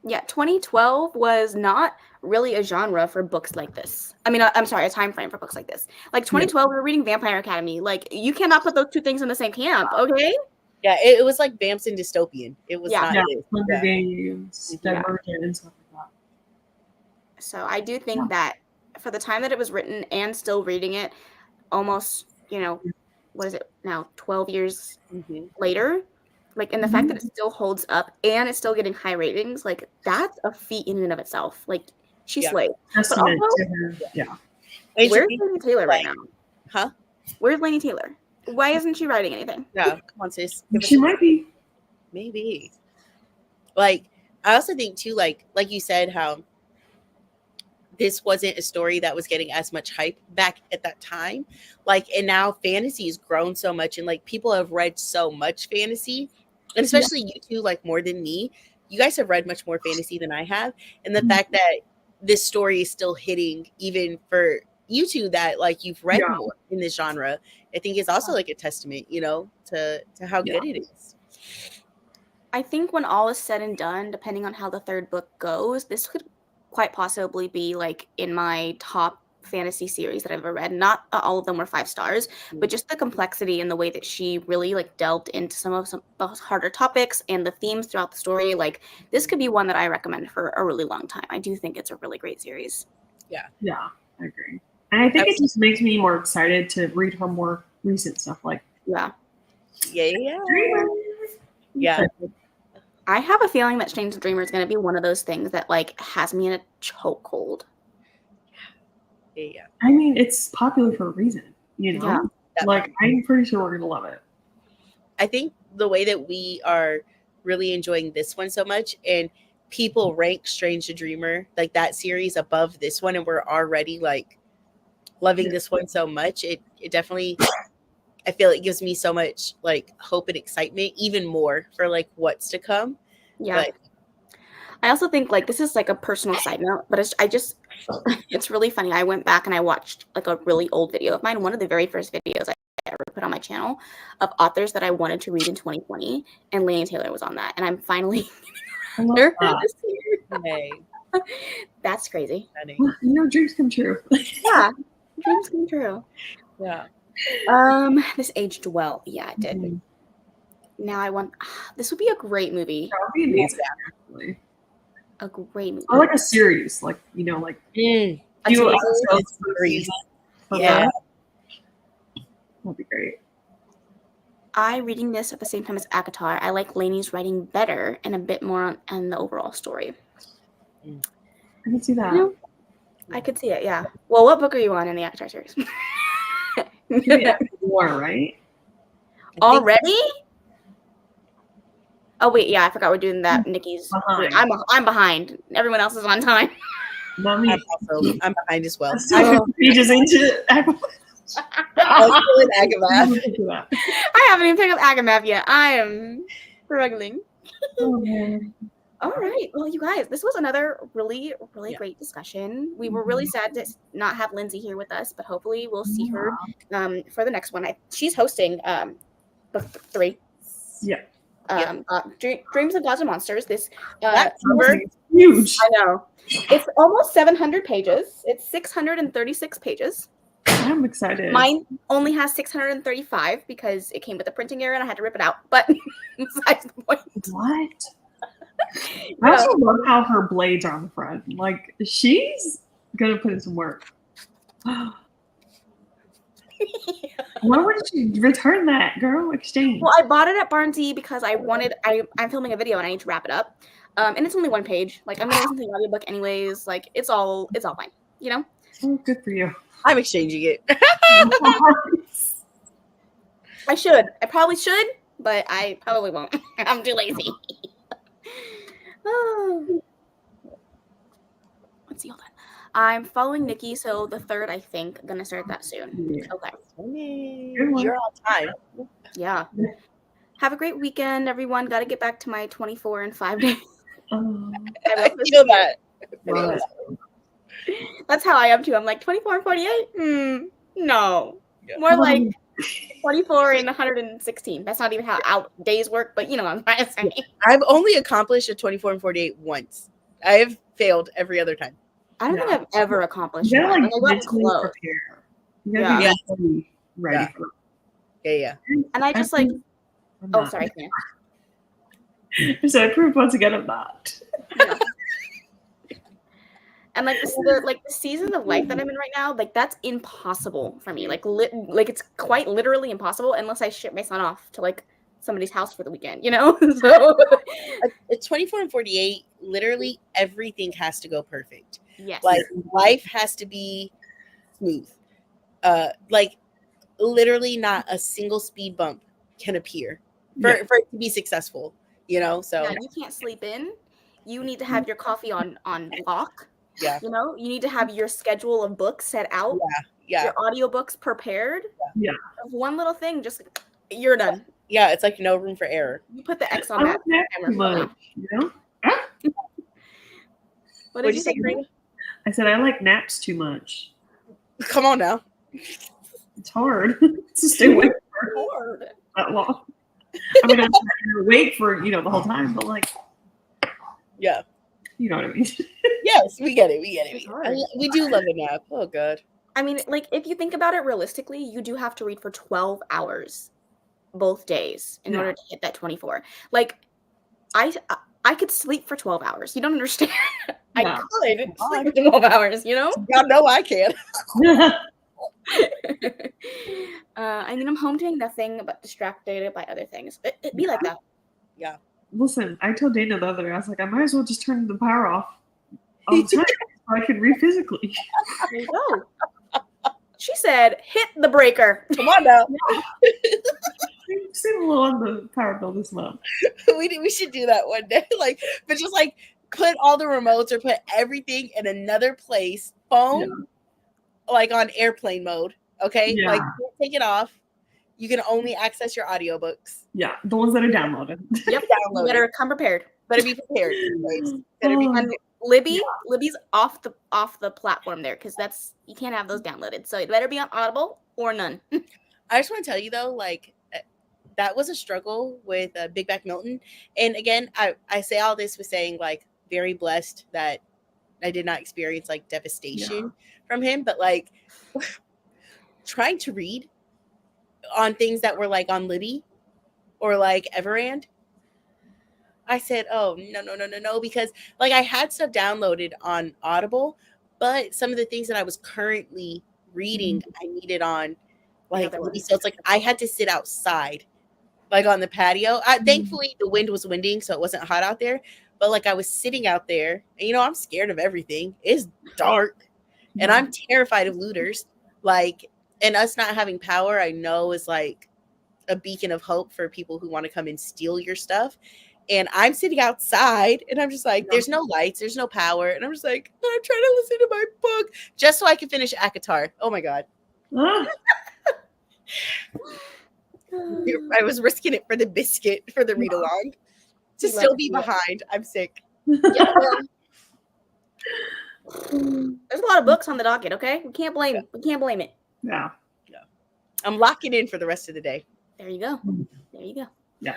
Speaker 1: Yeah, 2012 was not really a genre for books like this. I mean, I'm sorry, a time frame for books like this. Like 2012, we were reading Vampire Academy. Like, you cannot put those two things in the same camp, okay?
Speaker 3: Yeah, it was like Vamps and Dystopian. It was not this.
Speaker 2: Hunger Games, Divergent, and stuff like that.
Speaker 1: So I do think that for the time that it was written and still reading it, almost, what is it now, 12 years later, like, and the fact that it still holds up and it's still getting high ratings, like, that's a feat in and of itself. Like, she slayed. But also, where's Laini Taylor right now?
Speaker 3: Huh?
Speaker 1: Where's Laini Taylor? Why isn't she writing anything?
Speaker 3: Yeah, come on, sis.
Speaker 2: She might be.
Speaker 3: Maybe. Like, I also think too, like you said, how this wasn't a story that was getting as much hype back at that time. Like, and now fantasy has grown so much, and like people have read so much fantasy, and especially you two, like more than me. You guys have read much more fantasy than I have, and the fact that this story is still hitting, even for you two that like you've read more in this genre, I think is also like a testament, to how good it is.
Speaker 1: I think when all is said and done, depending on how the third book goes, this could quite possibly be like in my top fantasy series that I've ever read. Not all of them were 5 stars, but just the complexity and the way that she really like delved into some of the harder topics and the themes throughout the story. Like, this could be one that I recommend for a really long time. I do think it's a really great series.
Speaker 2: Yeah, I agree. And I think it just makes me more excited to read her more recent stuff. Like,
Speaker 3: yeah.
Speaker 1: I have a feeling that Strange the Dreamer is going to be one of those things that like has me in a chokehold.
Speaker 3: Yeah.
Speaker 2: I mean, it's popular for a reason, Yeah. Like, I'm pretty sure we're going to love it.
Speaker 3: I think the way that we are really enjoying this one so much, and people rank Strange the Dreamer, like that series, above this one, and we're already like loving this one so much. It definitely, I feel it gives me so much like hope and excitement, even more for like what's to come.
Speaker 1: Yeah. But I also think like this is like a personal side note, but it's really funny. I went back and I watched like a really old video of mine, one of the very first videos I ever put on my channel of authors that I wanted to read in 2020, and Laini Taylor was on that, and I'm finally That's crazy.
Speaker 2: Dreams come true.
Speaker 1: Yeah, dreams come true.
Speaker 3: Yeah.
Speaker 1: This aged well. Yeah, it did. Mm-hmm. Now this would be a great movie.
Speaker 2: That would be amazing, actually.
Speaker 1: A great movie.
Speaker 2: Or like a series, like, like
Speaker 3: a
Speaker 2: series.
Speaker 3: Yeah.
Speaker 2: That'd be great.
Speaker 1: Reading this at the same time as Akatar, I like Laini's writing better and a bit more on the overall story.
Speaker 2: I can see that.
Speaker 1: I could see it, yeah. Well, what book are you on in the Akatar series?
Speaker 2: War, right?
Speaker 1: Already? Oh wait, yeah, I forgot we're doing that. Nikki's behind. I'm behind. Everyone else is on time.
Speaker 2: Not me.
Speaker 3: I'm behind as well.
Speaker 2: Pages into
Speaker 1: I haven't even picked up Agamemnon yet. I am struggling. All right. Well, you guys, this was another really, really great discussion. We were really sad to not have Lindsay here with us, but hopefully we'll see her for the next one. She's hosting book 3.
Speaker 2: Yeah.
Speaker 1: Dreams of Gods and Monsters. This
Speaker 2: huge.
Speaker 1: I know. It's almost 700 pages. It's 636 pages.
Speaker 2: I'm excited.
Speaker 1: Mine only has 635 because it came with a printing error and I had to rip it out. But besides the point.
Speaker 2: What? I also love how her blades are on the front. Like, she's Gonna put in some work. Why wouldn't you return that, girl? Exchange.
Speaker 1: Well, I bought it at Barnesy because I'm filming a video and I need to wrap it up. And it's only one page. Like I'm gonna listen to the audiobook anyways. Like it's all fine. You know?
Speaker 2: Oh, good for you.
Speaker 3: I'm exchanging it.
Speaker 1: I should. I probably should, but I probably won't. I'm too lazy. Oh. Let's see, hold on. I'm following Nikki, so the 3rd, I think, gonna start that soon.
Speaker 2: Yeah.
Speaker 1: Okay.
Speaker 3: You're on time.
Speaker 1: Yeah. Have a great weekend, everyone. Got to get back to my 24 and 5 days.
Speaker 2: Oh,
Speaker 3: I feel that.
Speaker 2: right.
Speaker 1: That's how I am too. I'm like 24 and 48. No,
Speaker 3: Yeah.
Speaker 1: more like 24 and 116. That's not even how out days work, but you know what I'm trying to say.
Speaker 3: I've only accomplished a 24 and 48 once. I have failed every other time.
Speaker 1: I don't think I've ever accomplished
Speaker 2: You gotta
Speaker 1: that.
Speaker 2: like
Speaker 1: I got
Speaker 2: mentally
Speaker 1: close.
Speaker 2: prepare. You gotta be mentally ready for it.
Speaker 3: Yeah.
Speaker 1: And I just like, oh, sorry.
Speaker 2: So I proved once again I'm not.
Speaker 1: Yeah. And like the season of life that I'm in right now, like that's impossible for me. Like it's quite literally impossible unless I ship my son off to like somebody's house for the weekend, you know? So
Speaker 3: At 24 and 48, literally everything has to go perfect.
Speaker 1: yes.
Speaker 3: Like life has to be smooth. Like literally not a single speed bump can appear for it to be successful, you know? So
Speaker 1: yeah, you can't sleep in. You need to have your coffee on lock.
Speaker 3: Yeah.
Speaker 1: You know, you need to have your schedule of books set out.
Speaker 3: Yeah.
Speaker 1: Your audiobooks prepared.
Speaker 2: Yeah.
Speaker 1: One little thing, just you're done.
Speaker 3: Yeah, it's like no room for error.
Speaker 1: You put the X on that camera.
Speaker 2: Much, you know?
Speaker 1: What did you say, Karina?
Speaker 2: I said I like naps too much.
Speaker 3: Come on now.
Speaker 2: It's hard to stay awake for that long. I mean, I'm awake for the whole time, but like,
Speaker 3: yeah,
Speaker 2: you know what I mean.
Speaker 3: Yes, we get it. We do love a nap. Oh god.
Speaker 1: I mean, like if you think about it realistically, you do have to read for 12 hours both days in order to hit that 24. Like I could sleep for 12 hours. You don't understand. I could sleep for 12 hours, you know?
Speaker 3: God, no, I can.
Speaker 1: I mean, I'm home doing nothing but distracted by other things. It'd be like that.
Speaker 3: Yeah.
Speaker 2: Listen, I told Dana the other day, I was like, I might as well just turn the power off all the time so I can read physically.
Speaker 1: There you go. She said, hit the breaker.
Speaker 3: Come on now.
Speaker 2: Save a little on the power bill this month.
Speaker 3: We should do that one day. But just put all the remotes or put everything in another place. Phone, on airplane mode. Okay?
Speaker 2: Yeah.
Speaker 3: Take it off. You can only access your audiobooks.
Speaker 2: Yeah, the ones that are downloaded.
Speaker 1: Yep. You better come prepared.
Speaker 3: Better be prepared.
Speaker 1: And Libby's off the platform there because you can't have those downloaded. So it better be on Audible or none.
Speaker 3: I just want to tell you though, that was a struggle with Big Back Milton. And again, I say all this with saying very blessed that I did not experience devastation from him, but trying to read on things that were on Libby or Everand. I said, oh, no, because I had stuff downloaded on Audible, but some of the things that I was currently reading, I needed on Libby. So it's I had to sit outside, on the patio. Thankfully, the wind was winding, so it wasn't hot out there. But I was sitting out there, and I'm scared of everything. It's dark, and I'm terrified of looters. And us not having power, I know is a beacon of hope for people who want to come and steal your stuff. And I'm sitting outside, and I'm just there's no lights, there's no power, and I'm just I'm trying to listen to my book just so I can finish ACOTAR. Oh my god. I was risking it for the biscuit for the read along to still be behind. I'm sick.
Speaker 1: There's a lot of books on the docket. Okay, we can't blame it.
Speaker 2: Yeah.
Speaker 3: I'm locking in for the rest of the day.
Speaker 1: There you go.
Speaker 2: Yeah.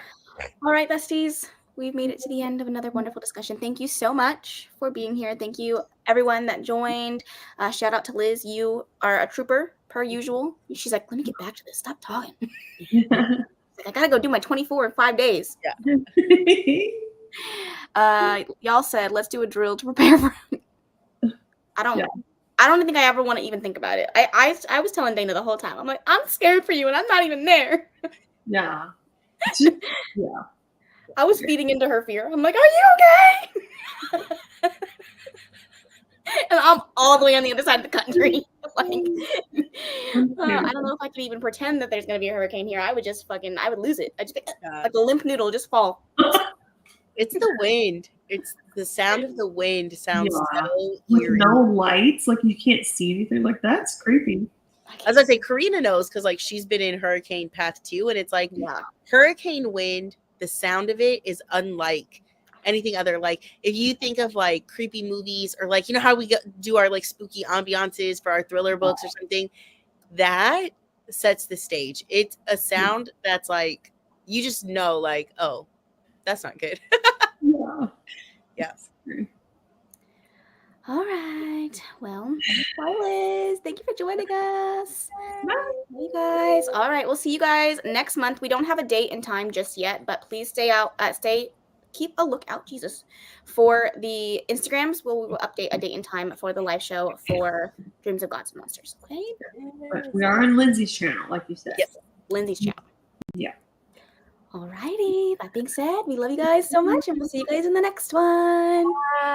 Speaker 1: All right, besties. We've made it to the end of another wonderful discussion. Thank you so much for being here. Thank you, everyone that joined. Shout out to Liz. You are a trooper, per usual. She's like, let me get back to this. Stop talking. I gotta go do my 24 in 5 days.
Speaker 3: Yeah.
Speaker 1: Y'all said, let's do a drill to prepare for. I don't.
Speaker 2: Yeah.
Speaker 1: I don't think I ever want to even think about it. I was telling Dana the whole time. I'm like, I'm scared for you, and I'm not even there.
Speaker 2: Yeah. Just, yeah.
Speaker 1: I was feeding into her fear. I'm like, are you okay? And I'm all the way on the other side of the country. Like, I don't know if I could even pretend that there's gonna be a hurricane here. I would just I would lose it. I just like a limp noodle, just fall.
Speaker 3: It's the wind. It's the sound of the wind sounds so
Speaker 2: With
Speaker 3: eerie.
Speaker 2: no lights, like you can't see anything. Like that's creepy.
Speaker 3: As I say, Karina knows because like she's been in hurricane path too, and it's like hurricane wind. The sound of it is unlike anything other. Like if you think of like creepy movies or like you know how we do our like spooky ambiances for our thriller books or something, that sets the stage. It's a sound that's like you just know like, oh, that's not good.
Speaker 2: Yeah.
Speaker 3: Yes.
Speaker 1: All right. Well, Liz, thank you for joining us.
Speaker 2: Bye.
Speaker 1: You guys. All right. We'll see you guys next month. We don't have a date and time just yet, but please keep a lookout, for the Instagrams where we will update a date and time for the live show for Dreams of Gods and Monsters. Okay.
Speaker 2: But we are on Lindsay's channel, like you said.
Speaker 1: Yes. Lindsay's channel.
Speaker 2: Yeah.
Speaker 1: All righty. That being said, we love you guys so much, and we'll see you guys in the next one.
Speaker 3: Bye.